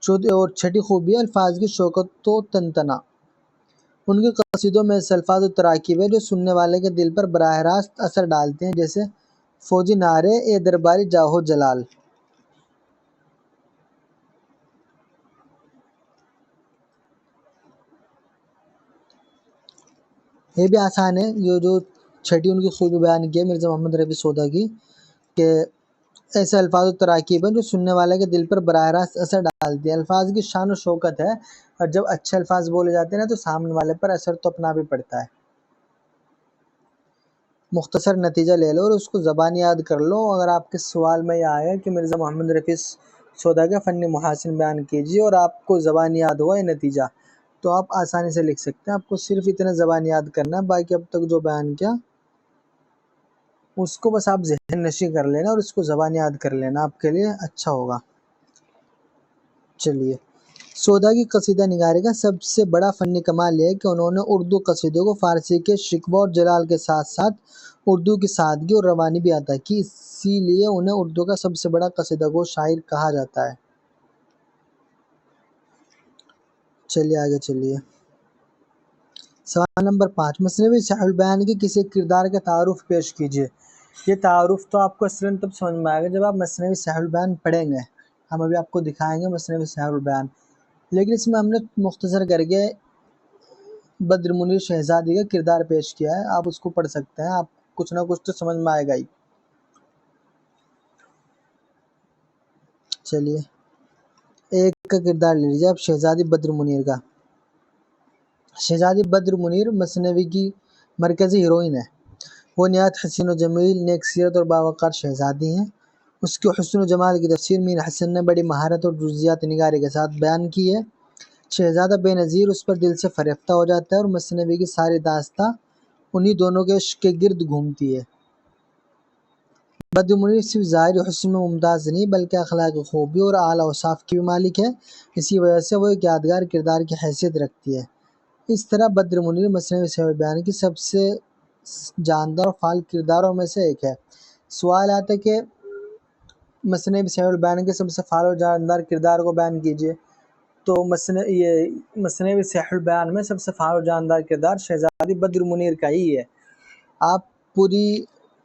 چوتھی اور چھٹی خوبی ہے الفاظ کی شوکت و تنتنا۔ ان کے قصیدوں میں ایسے الفاظ و تراکیب ہے جو سننے والے کے دل پر براہ راست اثر ڈالتے ہیں، جیسے فوجی نعرے اے درباری جاہو جلال۔ یہ بھی آسان ہے، یہ جو چھٹی ان کی خوبی بیان کی ہے مرزا محمد رفیع سودا کی، کہ ایسے الفاظ و تراکیب ہیں جو سننے والے کے دل پر براہ راست اثر ڈالتی ہیں۔ الفاظ کی شان و شوکت ہے، اور جب اچھے الفاظ بولے جاتے ہیں نا تو سامنے والے پر اثر تو اپنا بھی پڑتا ہے۔ مختصر نتیجہ لے لو اور اس کو زبان یاد کر لو۔ اگر آپ کے سوال میں یہ آیا کہ مرزا محمد رفیع سودا کے فنی محاسن بیان کیجیے اور آپ کو زبان یاد ہوا یہ نتیجہ، تو آپ آسانی سے لکھ سکتے ہیں۔ آپ کو صرف اتنا زبان یاد کرنا ہے، باقی اب تک جو بیان کیا اس کو بس آپ ذہن نشی کر لینا اور اس کو زبان یاد کر لینا، آپ کے لیے اچھا ہوگا۔ چلیے، سودا کی قصیدہ نگاری کا سب سے بڑا فنی کمال یہ ہے کہ انہوں نے اردو قصیدوں کو فارسی کے شکوہ اور جلال کے ساتھ ساتھ اردو کی سادگی اور روانی بھی عطا کی، اسی لیے انہیں اردو کا سب سے بڑا قصیدہ گو شاعر کہا جاتا ہے۔ چلیے آگے چلیے، سوال نمبر 5، مثنوی صحیح البیان کے کسی کردار کا تعارف پیش کیجیے۔ یہ تعارف تو آپ کو اصلاً تب سمجھ میں آئے گا جب آپ مثنوی صحیح البیان پڑھیں گے۔ ہم ابھی آپ کو دکھائیں گے مثنوی صحیح البیان، لیکن اس میں ہم نے مختصر کر کے بدر منیر شہزادی کا کردار پیش کیا ہے، آپ اس کو پڑھ سکتے ہیں، آپ کچھ نہ کچھ تو سمجھ میں آئے گا ہی۔ چلیے، ایک کا کردار لے لیجیے آپ، شہزادی بدر منیر کا۔ شہزادی بدر منیر مثنوی کی مرکزی ہیروئن ہے۔ وہ نہایت حسین و جمیل، نیک سیرت اور باوقار شہزادی ہیں۔ اس کے حسن و جمال کی تفسیر میر حسن نے بڑی مہارت اور جزیات نگاری کے ساتھ بیان کی ہے۔ شہزادہ بے نظیر اس پر دل سے فریفتہ ہو جاتا ہے اور مثنوی کی ساری داستاں انہی دونوں کے عشق کے گرد گھومتی ہے۔ بدر منیر صرف ظاہری حسن میں ممتاز نہیں بلکہ اخلاقی خوبی اور اعلیٰ اوصاف کی بھی مالک ہے، اسی وجہ سے وہ ایک یادگار کردار کی حیثیت رکھتی ہے۔ اس طرح بدر منیر مثنوی صحیح البیان کی سب سے جاندار اور فعال کرداروں میں سے ایک ہے۔ سوال آتا ہے کہ مثنوی صحیح البیان کے سب سے فعال اور جاندار کردار کو بیان کیجیے، تو مثنوی صحیح البیان میں سب سے فعال اور جاندار کردار شہزادی بدر منیر کا ہی ہے۔ آپ پوری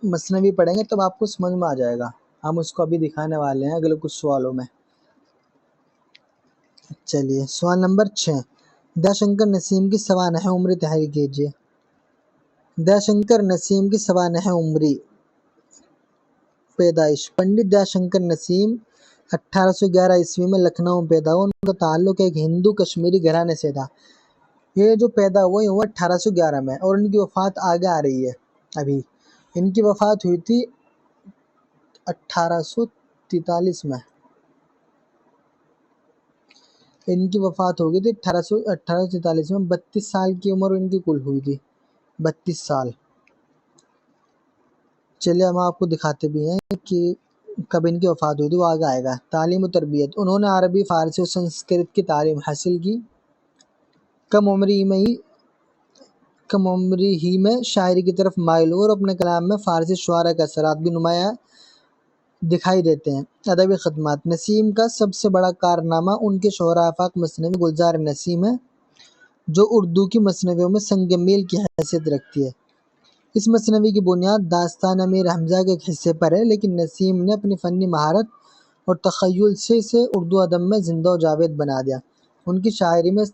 مثنوی پڑھیں گے تب آپ کو سمجھ میں آ جائے گا، ہم اس کو ابھی دکھانے والے ہیں اگلے کچھ سوالوں میں۔ چلیے، سوال نمبر 6، دیا شنکر نسیم کی سوانح عمری تحریر کیجیے۔ دیا شنکر نسیم کی سوانح عمری پیدائش۔ پنڈت دیا شنکر نسیم 1811 عیسوی میں لکھنؤ میں پیدا ہوا۔ ان کا تعلق ایک ہندو کشمیری گھرانے سے تھا۔ یہ جو پیدا ہوئے 1811 میں، اور ان کی وفات آگے آ رہی ہے ابھی ان کی وفات ہوئی تھی 1843 میں، ان کی وفات ہو گئی تھی 1843 میں، 32 سال کی عمر ان کی کل ہوئی تھی، 32 سال۔ چلیے ہم آپ کو دکھاتے بھی ہیں کہ کب ان کی وفات ہوئی تھی، وہ آگے آئے گا۔ تعلیم و تربیت، انہوں نے عربی، فارسی اور سنسکرت کی تعلیم حاصل کی۔ کم عمری ہی میں شاعری کی طرف مائل ہوئے اور اپنے کلام میں فارسی شعراء کے اثرات بھی نمایاں دکھائی دیتے ہیں۔ ادبی خدمات، نسیم کا سب سے بڑا کارنامہ ان کے شعراء آفاق مثنوی گلزار نسیم ہے، جو اردو کی مثنویوں میں سنگ میل کی حیثیت رکھتی ہے۔ اس مثنوی کی بنیاد داستان امیر حمزہ کے ایک حصے پر ہے، لیکن نسیم نے اپنی فنی مہارت اور تخیل سے اسے اردو ادب میں زندہ و جاوید بنا دیا۔ ان کی شاعری میں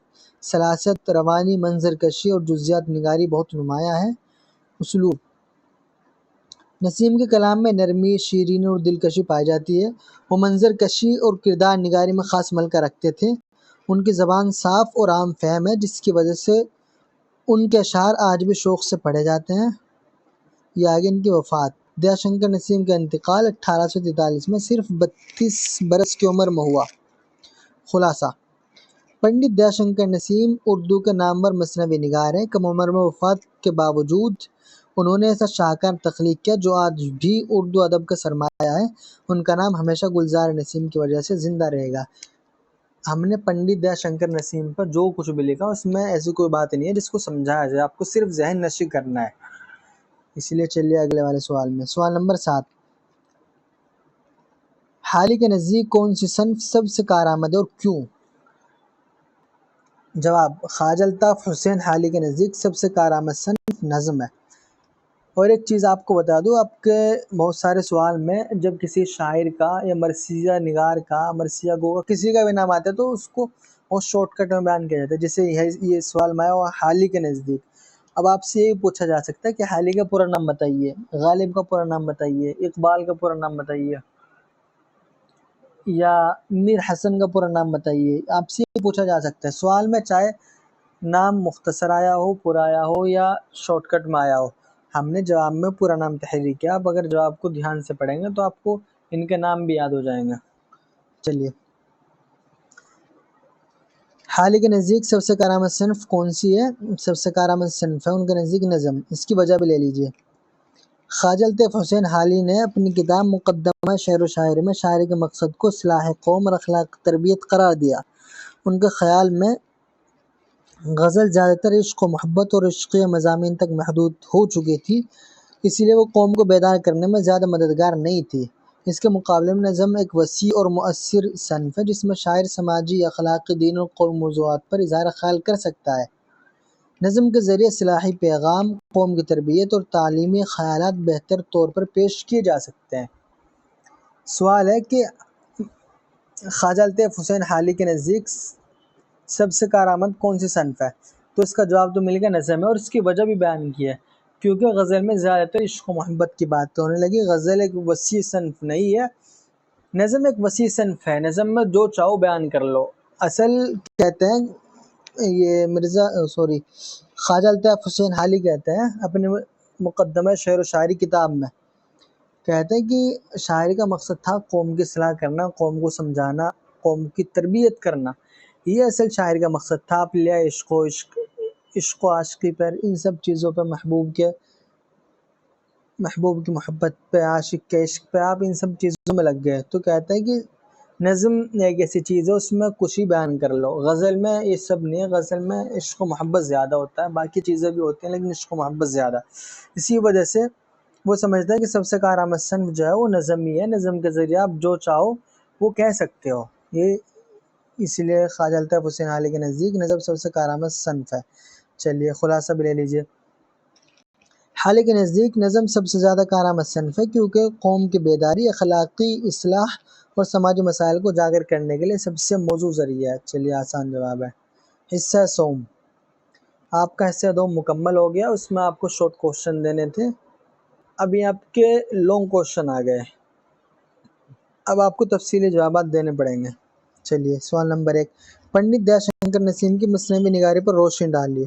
سلاست، روانی، منظر کشی اور جزیات نگاری بہت نمایاں ہے۔ اسلوب، نسیم کے کلام میں نرمی، شیرینی اور دلکشی پائی جاتی ہے۔ وہ منظر کشی اور کردار نگاری میں خاص ملکہ رکھتے تھے۔ ان کی زبان صاف اور عام فہم ہے، جس کی وجہ سے ان کے اشعار آج بھی شوق سے پڑھے جاتے ہیں۔ یہ آگے ان کی وفات، دیا شنکر نسیم کا انتقال 1843 میں صرف 32 برس کی عمر میں ہوا۔ خلاصہ، پنڈت دیا شنکر نسیم اردو کے نامور مثنوی نگار ہیں۔ کم عمر میں وفات کے باوجود انہوں نے ایسا شاہکار تخلیق کیا جو آج بھی اردو ادب کا سرمایہ ہے۔ ان کا نام ہمیشہ گلزار نسیم کی وجہ سے زندہ رہے گا۔ ہم نے پنڈت دیا شنکر نسیم پر جو کچھ بھی لکھا اس میں ایسی کوئی بات نہیں ہے جس کو سمجھایا جائے، آپ کو صرف ذہن نشی کرنا ہے۔ اس لیے چلیے اگلے والے سوال میں۔ سوال نمبر 7، حالی کے نزدیک کون سی صنف سب سے کارآمد ہے اور کیوں؟ جواب، خواجہ الطاف حسین حالی کے نزدیک سب سے کارآمد صنف نظم ہے۔ اور ایک چیز آپ کو بتا دوں، آپ کے بہت سارے سوال میں جب کسی شاعر کا یا مرثیہ نگار کا، مرثیہ گو کا کسی کا بھی نام آتا ہے تو اس کو بہت شارٹ کٹ میں بیان کیا جاتا ہے۔ جیسے یہ سوال میں آیا حالی کے نزدیک، اب آپ سے یہ پوچھا جا سکتا ہے کہ حالی کا پورا نام بتائیے، غالب کا پورا نام بتائیے، اقبال کا پورا نام بتائیے، یا میر حسن کا پورا نام بتائیے۔ آپ سے یہ پوچھا جا سکتا ہے سوال میں، چاہے نام مختصر آیا ہو، پورا آیا ہو یا شارٹ کٹ میں آیا ہو۔ ہم نے جواب میں پورا نام تحریر کیا۔ آپ اگر جواب کو دھیان سے پڑھیں گے تو آپ کو ان کے نام بھی یاد ہو جائیں گے۔ چلیے، حالی کے نزدیک سب سے کارآمد صنف کون سی ہے؟ سب سے کارآمد صنف ہے ان کے نزدیک نظم۔ اس کی وجہ بھی لے لیجیے۔ خواجہ الطیف حسین حالی نے اپنی کتاب مقدمہ شعر و شاعری میں شاعری کے مقصد کو اصلاح قوم اور اخلاق تربیت قرار دیا۔ ان کے خیال میں غزل زیادہ تر عشق و محبت اور عشقی مضامین تک محدود ہو چکی تھی، اس لیے وہ قوم کو بیدار کرنے میں زیادہ مددگار نہیں تھی۔ اس کے مقابلے میں نظم ایک وسیع اور مؤثر صنف ہے، جس میں شاعر سماجی، اخلاقی، دین اور قومی موضوعات پر اظہار خیال کر سکتا ہے۔ نظم کے ذریعے اصلاحی پیغام، قوم کی تربیت اور تعلیمی خیالات بہتر طور پر پیش کیے جا سکتے ہیں۔ سوال ہے کہ خواجہ الطیف حسین حالی کے نزدیک سب سے کارآمد کون سی صنف ہے؟ تو اس کا جواب تو مل گیا نظم ہے، اور اس کی وجہ بھی بیان کی ہے، کیونکہ غزل میں زیادہ تر عشق و محبت کی بات ہونے لگی۔ غزل ایک وسیع صنف نہیں ہے، نظم ایک وسیع صنف ہے۔ نظم میں جو چاہو بیان کر لو۔ اصل کہتے ہیں یہ خواجہ الطیف حسین حالی کہتے ہیں اپنے مقدمہ شعر و شاعری کتاب میں، کہتے ہیں کہ شاعری کا مقصد تھا قوم کی اصلاح کرنا، قوم کو سمجھانا، قوم کی تربیت کرنا، یہ اصل شاعری کا مقصد تھا۔ آپ لیا عشق و عاشقی پر، ان سب چیزوں پہ، محبوب کی محبت پہ، عاشق کے عشق پہ، آپ ان سب چیزوں میں لگ گئے۔ تو کہتے ہیں کہ نظم ایک ایسی چیز ہے، اس میں کچھ ہی بیان کر لو۔ غزل میں یہ سب نہیں ہے، غزل میں عشق و محبت زیادہ ہوتا ہے، باقی چیزیں بھی ہوتی ہیں لیکن عشق و محبت زیادہ۔ اسی وجہ سے وہ سمجھتا ہے کہ سب سے کارآمد صنف جو ہے وہ نظم ہی ہے۔ نظم کے ذریعے آپ جو چاہو وہ کہہ سکتے ہو، یہ اس لیے خواجہ الطیف حسین حالی کے نزدیک نظم سب سے کارآمد صنف ہے۔ چلیے خلاصہ بھی لے لیجیے۔ حالی کے نزدیک نظم سب سے زیادہ کارآمد صنف ہے کیونکہ قوم کی بیداری، اخلاقی اصلاح اور سماجی مسائل کو اجاگر کرنے کے لیے سب سے موزوں ذریعہ ہے۔ چلیے آسان جواب ہے حصہ سوم۔ آپ کا حصہ دوم مکمل ہو گیا، اس میں آپ کو شارٹ کوشچن دینے تھے، ابھی آپ کے لانگ کوشچن آ گئے، اب آپ کو تفصیلی جوابات دینے پڑیں گے۔ چلیے سوال نمبر 1، پنڈت دیا شنکر نسیم کی مثنوی نگاری پر روشنی ڈالیے۔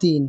3,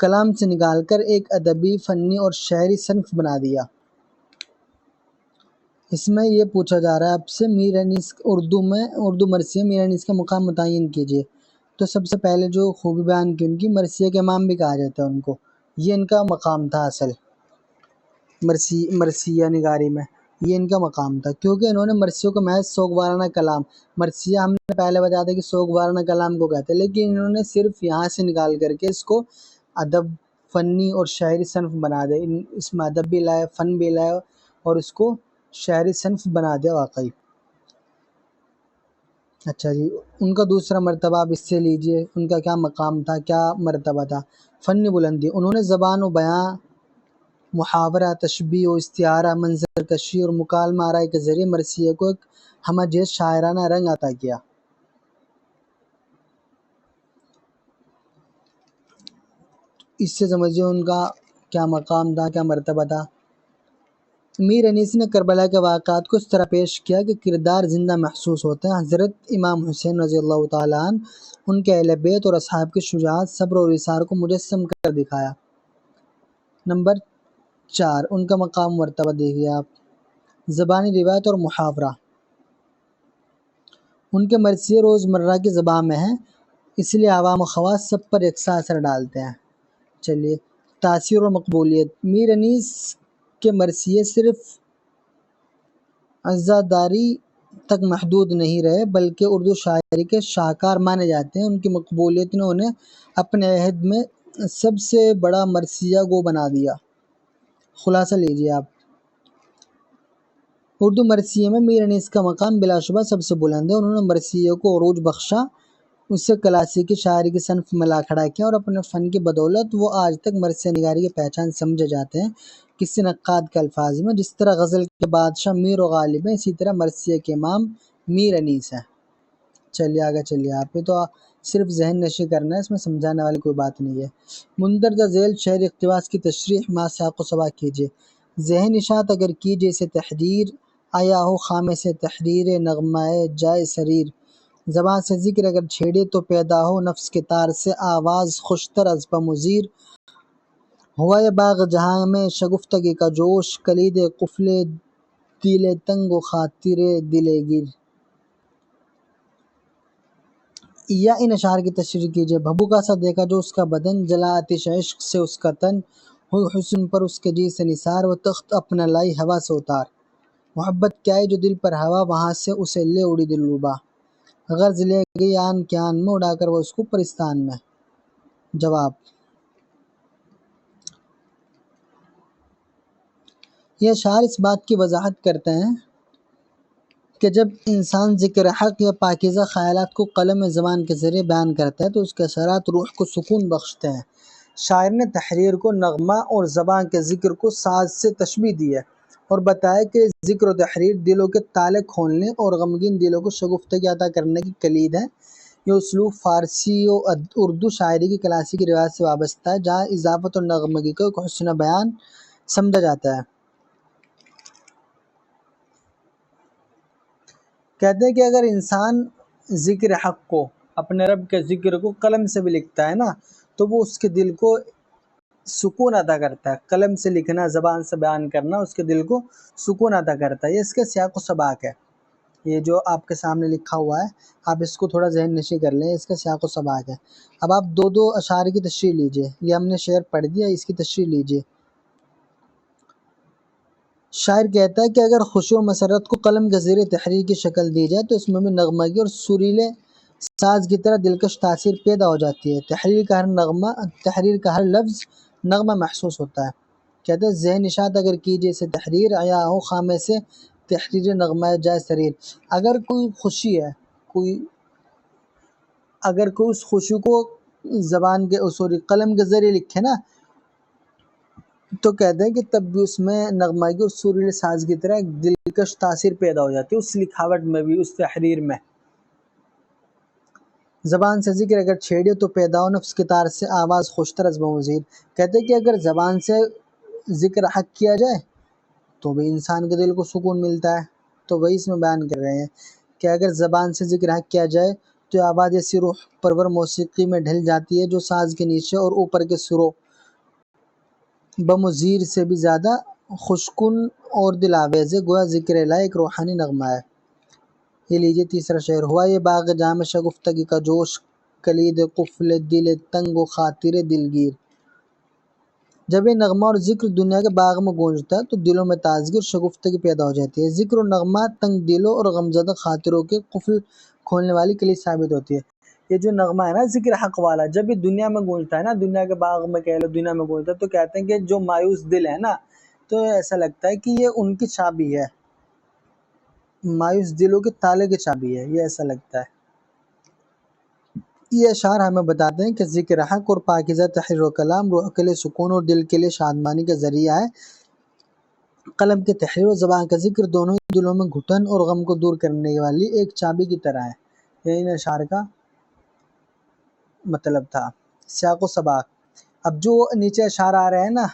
کلام سے نکال کر ایک ادبی، فنی اور شعری صنف بنا دیا۔ اس میں یہ پوچھا جا رہا ہے آپ سے میر انیس اردو مرثیہ میر انیس کا مقام متعین کیجیے۔ تو سب سے پہلے جو خوبی بیان کی ان کی، مرثیہ کے امام بھی کہا جاتا ہے ان کو، یہ ان کا مقام تھا اصل مرثیہ نگاری میں، یہ ان کا مقام تھا، کیونکہ انہوں نے مرثیوں کو محض سوگوارانہ کلام، مرثیہ ہم نے پہلے بتا دیا کہ سوگوارانہ کلام کو کہتے ہیں، لیکن انہوں نے صرف یہاں سے نکال کر کے اس کو ادب، فنی اور شعری صنف بنا دیا، اس میں ادب بھی لائے، فن بھی لائے اور اس کو شعری صنف بنا دیا واقعی۔ اچھا جی، ان کا دوسرا مرتبہ آپ اس سے لیجئے، ان کا کیا مقام تھا، کیا مرتبہ تھا؟ فنی بلندی، انہوں نے زبان و بیاں، محاورہ، تشبیہ و استعارہ، منظر کشی اور مکالمہ آرائی کے ذریعے مرثیہ کو ایک ہمہ جہت شاعرانہ رنگ عطا کیا۔ اس سے سمجھیے ان کا کیا مقام تھا، کیا مرتبہ تھا۔ میر انیس نے کربلا کے واقعات کو اس طرح پیش کیا کہ کردار زندہ محسوس ہوتے ہیں۔ حضرت امام حسین رضی اللہ تعالیٰ عنہ، ان کے اہل بیت اور اصحاب کی شجاعت، صبر اور ایثار کو مجسم کر دکھایا۔ نمبر 4، ان کا مقام مرتبہ دیکھیے آپ، زبانی روایت اور محاورہ۔ ان کے مرثیے روزمرہ کی زبان میں ہیں، اس لیے عوام و خواص سب پر یکساں اثر ڈالتے ہیں۔ چلیے، تاثیر و مقبولیت، میر انیس کے مرثیے صرف عزاداری تک محدود نہیں رہے بلکہ اردو شاعری کے شاہکار مانے جاتے ہیں۔ ان کی مقبولیت نے انہیں اپنے عہد میں سب سے بڑا مرثیہ گو بنا دیا۔ خلاصہ لیجیے آپ، اردو مرثیے میں میر انیس کا مقام بلا شبہ سب سے بلند ہے۔ انہوں نے مرثیے کو عروج بخشا، اسے کلاسیکی شاعری کی صنف میں لا کھڑا کیا اور اپنے فن کی بدولت وہ آج تک مرثیہ نگاری کی پہچان سمجھے جاتے ہیں۔ کسی نقاد کے الفاظ میں، جس طرح غزل کے بادشاہ میر و غالب ہیں، اسی طرح مرثیہ کے امام میر انیس ہیں۔ چلیے آگے چلیے آپ، یہ تو صرف ذہن نشی کرنا ہے، اس میں سمجھانے والی کوئی بات نہیں ہے۔ مندرجہ ذیل شعر اقتباس کی تشریح ما سیاق و سباق کیجیے۔ ذہن اشاعت اگر کیجیے سے تحریر، آیا ہو خامے سے تحریر نغمہ جائے سریر، زبان سے ذکر اگر چھیڑے تو پیدا ہو نفس کے تار سے آواز خوشتر از بہ مضیر، ہوا یہ باغ جہاں میں شگفتگی کا جوش، کلید قفل دل تنگ و خاطر دل گیر۔ یا ان اشعار کی تشریح کیجیے۔ بھبوکا سا دیکھا جو اس کا بدن، جلا آتش عشق سے اس کا تن، ہوئی حسن پر اس کے جی سے نثار، وہ تخت اپنا لائی ہوا سے اتار، محبت کیا ہے جو دل پر ہوا، وہاں سے اسے لے اڑی دلربا، غرض لے گئی آن کے آن میں، اڑا کر وہ اس کو پرستان میں۔ جواب، یہ اشعار اس بات کی وضاحت کرتے ہیں کہ جب انسان ذکر حق یا پاکیزہ خیالات کو قلم زبان کے ذریعے بیان کرتا ہے تو اس کے اثرات روح کو سکون بخشتے ہیں۔ شاعر نے تحریر کو نغمہ اور زبان کے ذکر کو ساز سے تشبیہ دی ہے اور بتایا کہ ذکر و تحریر دلوں کے تالے کھولنے اور غمگین دلوں کو شگفتگی عطا کرنے کی کلید ہے۔ یہ اسلوب فارسی و اردو شاعری کی کلاسیکی روایت سے وابستہ ہے، جہاں اضافت اور نغمگی کو ایک حسن بیان سمجھا جاتا ہے۔ کہتے ہیں کہ اگر انسان ذکر حق کو، اپنے رب کے ذکر کو قلم سے بھی لکھتا ہے نا، تو وہ اس کے دل کو سکون عطا کرتا ہے۔ قلم سے لکھنا، زبان سے بیان کرنا اس کے دل کو سکون عطا کرتا ہے۔ یہ اس کے سیاق و سباق ہے، یہ جو آپ کے سامنے لکھا ہوا ہے، آپ اس کو تھوڑا ذہن نشی کر لیں، اس کا سیاق و سباق ہے۔ اب آپ دو دو اشعار کی تشریح لیجئے، یہ ہم نے شعر پڑھ دیا، اس کی تشریح لیجئے۔ شاعر کہتا ہے کہ اگر خوشی و مسرت کو قلم کے ذریعے تحریر کی شکل دی جائے تو اس میں بھی نغمگی اور سریلے ساز کی طرح دلکش تاثیر پیدا ہو جاتی ہے۔ تحریر کا ہر لفظ نغمہ محسوس ہوتا ہے۔ کہتے ہیں ذہن اشاعت اگر کیجیے سے تحریر، آیا ہو خامے سے تحریر نغمہ جائے سریر۔ اگر کوئی خوشی ہے، اگر کوئی اس خوشی کو قلم کے ذریعے لکھے نا، تو کہتے ہیں کہ تب بھی اس میں نغمگی اور سریلے ساز کی طرح ایک دلکش تاثیر پیدا ہو جاتی ہے، اس لکھاوٹ میں بھی، اس تحریر میں۔ زبان سے ذکر اگر چھیڑے تو پیدا ہو نفس کے تار سے آواز خوشتر از بہ مضیر۔ کہتے ہیں کہ اگر زبان سے ذکر حق کیا جائے تو بھی انسان کے دل کو سکون ملتا ہے۔ تو وہی اس میں بیان کر رہے ہیں کہ اگر زبان سے ذکر حق کیا جائے تو آواز ایسی روح پرور موسیقی میں ڈھل جاتی ہے جو ساز کے نیچے اور اوپر کے سروں بمزیر سے بھی زیادہ خوشکن اور دل آویز ہے، گویا ذکر الہ ایک روحانی نغمہ ہے۔ یہ لیجیے تیسرا شعر، ہوا یہ باغ جام شگفتگی کا جوش، کلید قفل دل تنگ و خاطر دلگیر۔ جب یہ نغمہ اور ذکر دنیا کے باغ میں گونجتا ہے تو دلوں میں تازگی اور شگفتگی پیدا ہو جاتی ہے۔ ذکر و نغمہ تنگ دلوں اور غمزدہ خاطروں کے قفل کھولنے والی کلید ثابت ہوتی ہے۔ یہ جو نغمہ ہے نا ذکر حق والا، جب یہ دنیا میں گونجتا ہے نا، دنیا کے باغ میں کہہ لو، دنیا میں گونجتا ہے، تو کہتے ہیں کہ جو مایوس دل ہے نا، تو ایسا لگتا ہے کہ یہ ان کی چابی ہے، مایوس دلوں کے تالے کی چابی ہے، یہ ایسا لگتا ہے۔ یہ اشعار ہمیں بتاتے ہیں کہ ذکر حق اور پاکیزہ تحریر و کلام روح کے لیے سکون اور دل کے لیے شادمانی کا ذریعہ ہے۔ قلم کی تحریر اور زبان کا ذکر دونوں ہی دلوں میں گھٹن اور غم کو دور کرنے والی ایک چابی کی طرح ہے۔ یہ ان اشعار کا مطلب تھا۔ سیاق و سباق، اب جو نیچے اشعار آ رہے ہیں نا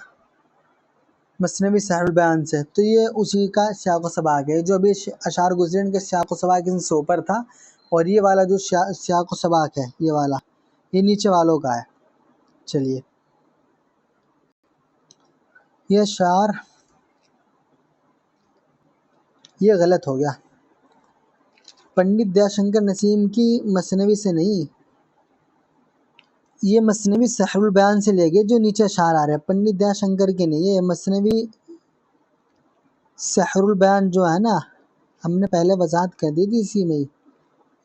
مثنوی سحر البیان سے، تو یہ اسی کا سیاق و سباق ہے۔ جو ابھی اشعار گزرے ان کے سیاق و سباق ان سے اوپر تھا، اور یہ والا جو سیاق و سباق ہے، یہ والا یہ نیچے والوں کا ہے۔ چلیے، یہ اشعار یہ غلط ہو گیا، پنڈت دیا شنکر نسیم کی مثنوی سے نہیں، یہ مثنوی سحر البیان سے لے گئے جو نیچے اشعار آ رہے ہیں، پنڈت دیا شنکر کے نہیں۔ یہ مثنوی سحر البیان جو ہے نا، ہم نے پہلے وضاحت کر دی تھی اسی میں،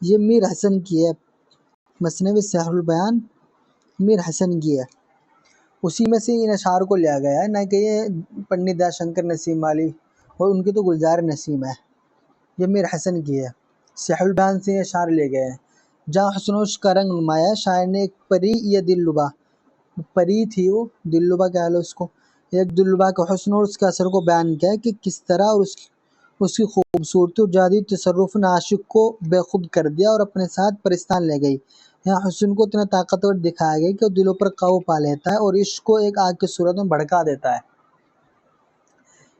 یہ میر حسن کی ہے۔ مثنوی سحر البیان میر حسن کی ہے، اسی میں سے ان اشعار کو لیا گیا ہے، نہ کہ یہ پنڈت دیا شنکر نسیم والی، اور ان کی تو گلزار نسیم ہے، یہ میر حسن کی ہے۔ سحر البیان سے یہ اشعار لے گئے ہیں۔ جہاں حسن و عشق کا رنگ نمایا، شاعر نے ایک پری یا دل لبا، پری تھی وہ، دل لبا کہہ لو اس کو، ایک دل لبا کے حسن اور اس کے اثر کو بیان کیا کہ کس طرح اور اس کی خوبصورتی اور جادوئی تصرف نے عاشق کو بے خود کر دیا اور اپنے ساتھ پرستان لے گئی۔ یہاں حسن کو اتنا طاقتور دکھایا گیا کہ وہ دلوں پر قابو پا لیتا ہے اور عشق کو ایک آگ کی صورت میں بھڑکا دیتا ہے۔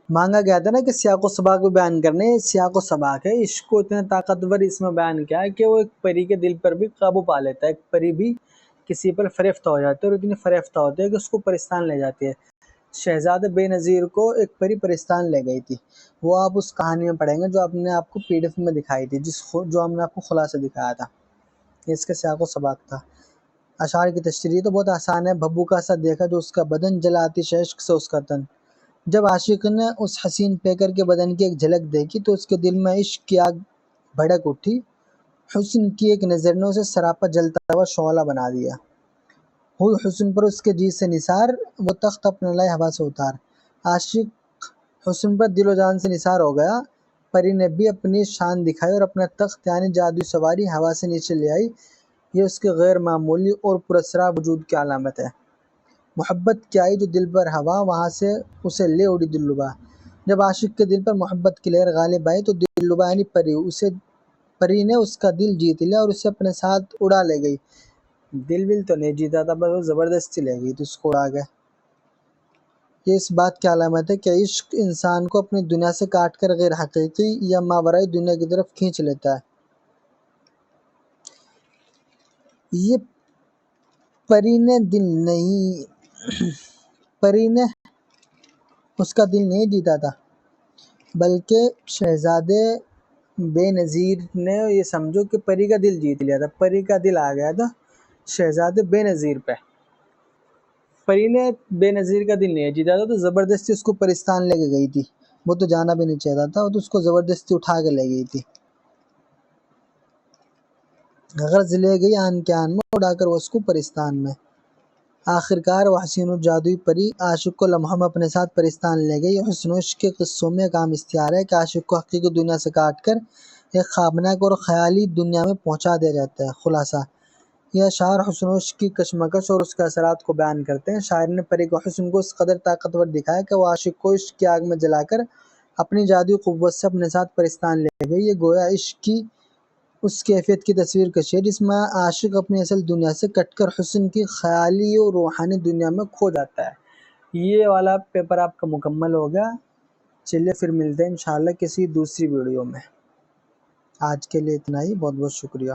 مانگا گیا تھا نا کہ سیاق و سباق بھی بیان کرنے، سیاق و سباق ہے، عشق کو اتنا طاقتور اس میں بیان کیا ہے کہ وہ ایک پری کے دل پر بھی قابو پا لیتا ہے، ایک پری بھی کسی پر فریفتہ ہو جاتی ہے، اور اتنی فریفتہ ہوتی ہے کہ اس کو پرستان لے جاتی ہے۔ شہزاد بے نظیر کو ایک پری پرستان لے گئی تھی، وہ آپ اس کہانی میں پڑھیں گے جو آپ نے آپ کو PDF میں دکھائی تھی، جو ہم نے آپ کو خلاصہ دکھایا تھا، یہ اس کا سیاق و سباق تھا۔ اشعار کی تشریح تو بہت آسان ہے، بھبو کا سا دیکھا جو اس کا بدن، جلاتی عشق سے اس کا تن۔ جب عاشق نے اس حسین پیکر کے بدن کی ایک جھلک دیکھی تو اس کے دل میں عشق کی آگ بھڑک اٹھی، حسن کی ایک نظر نے اسے سراپا جلتا ہوا شعلہ بنا دیا۔ ہوئی حسن پر اس کے جی سے نثار، وہ تخت اپنے لائے ہوا سے اتار۔ عاشق حسن پر دل و جان سے نثار ہو گیا، پری نے بھی اپنی شان دکھائی اور اپنا تخت یعنی جادوئی سواری ہوا سے نیچے لے آئی۔ یہ اس کے غیر معمولی اور پراسرار وجود کی علامت ہے۔ محبت کی آئی جو دل پر ہوا، وہاں سے اسے لے اڑی دل لبا۔ جب عاشق کے دل پر محبت کی لہر غالب آئی تو دل لبا یعنی پری نے اس کا دل جیت لیا اور اسے اپنے ساتھ اڑا لے گئی۔ دل تو نہیں جیتا تھا، بس وہ زبردستی لے گئی تھی اس کو اڑا کے۔ یہ اس بات کی علامت ہے کہ عشق انسان کو اپنی دنیا سے کاٹ کر غیر حقیقی یا ماورائی دنیا کی طرف کھینچ لیتا ہے۔ یہ پری نے اس کا دل نہیں جیتا تھا، بلکہ شہزادے بے نظیر نے یہ سمجھو کہ پری کا دل جیت لیا تھا، پری کا دل آ گیا تھا شہزادے بے نظیر پہ، پری نے بے نظیر کا دل نہیں جیتا تھا، تو زبردستی اس کو پرستان لے کے گئی تھی، وہ تو جانا بھی نہیں چاہتا تھا، وہ تو اس کو زبردستی اٹھا کے لے گئی تھی، غرض لے گئی آن کے آن میں اڑا کر وہ اس کو پرستان میں۔ آخرکار وہ حسین و جادوئی پری عاشق کو لمحوں میں اپنے ساتھ پرستان لے گئی۔ حسن و عشق کے قصوں میں ایک عام اشتہار ہے کہ عاشق کو حقیقی دنیا سے کاٹ کر ایک خوابناک اور خیالی دنیا میں پہنچا دیا جاتا ہے۔ خلاصہ، یہ اشعار حسن و عشق کی کشمکش اور اس کے اثرات کو بیان کرتے ہیں۔ شاعر نے پری کو حسن کو اس قدر طاقتور دکھایا کہ وہ عاشق کو عشق کی آگ میں جلا کر اپنی جادوئی قوت سے اپنے ساتھ پرستان لے گئی۔ یہ گویا عشق کی اس کیفیت کی تصویر کشی ہے جس میں عاشق اپنی اصل دنیا سے کٹ کر حسن کی خیالی اور روحانی دنیا میں کھو جاتا ہے۔ یہ والا پیپر آپ کا مکمل ہو گیا۔ چلیے پھر ملتے ہیں انشاءاللہ کسی دوسری ویڈیو میں۔ آج کے لیے اتنا ہی، بہت بہت شکریہ۔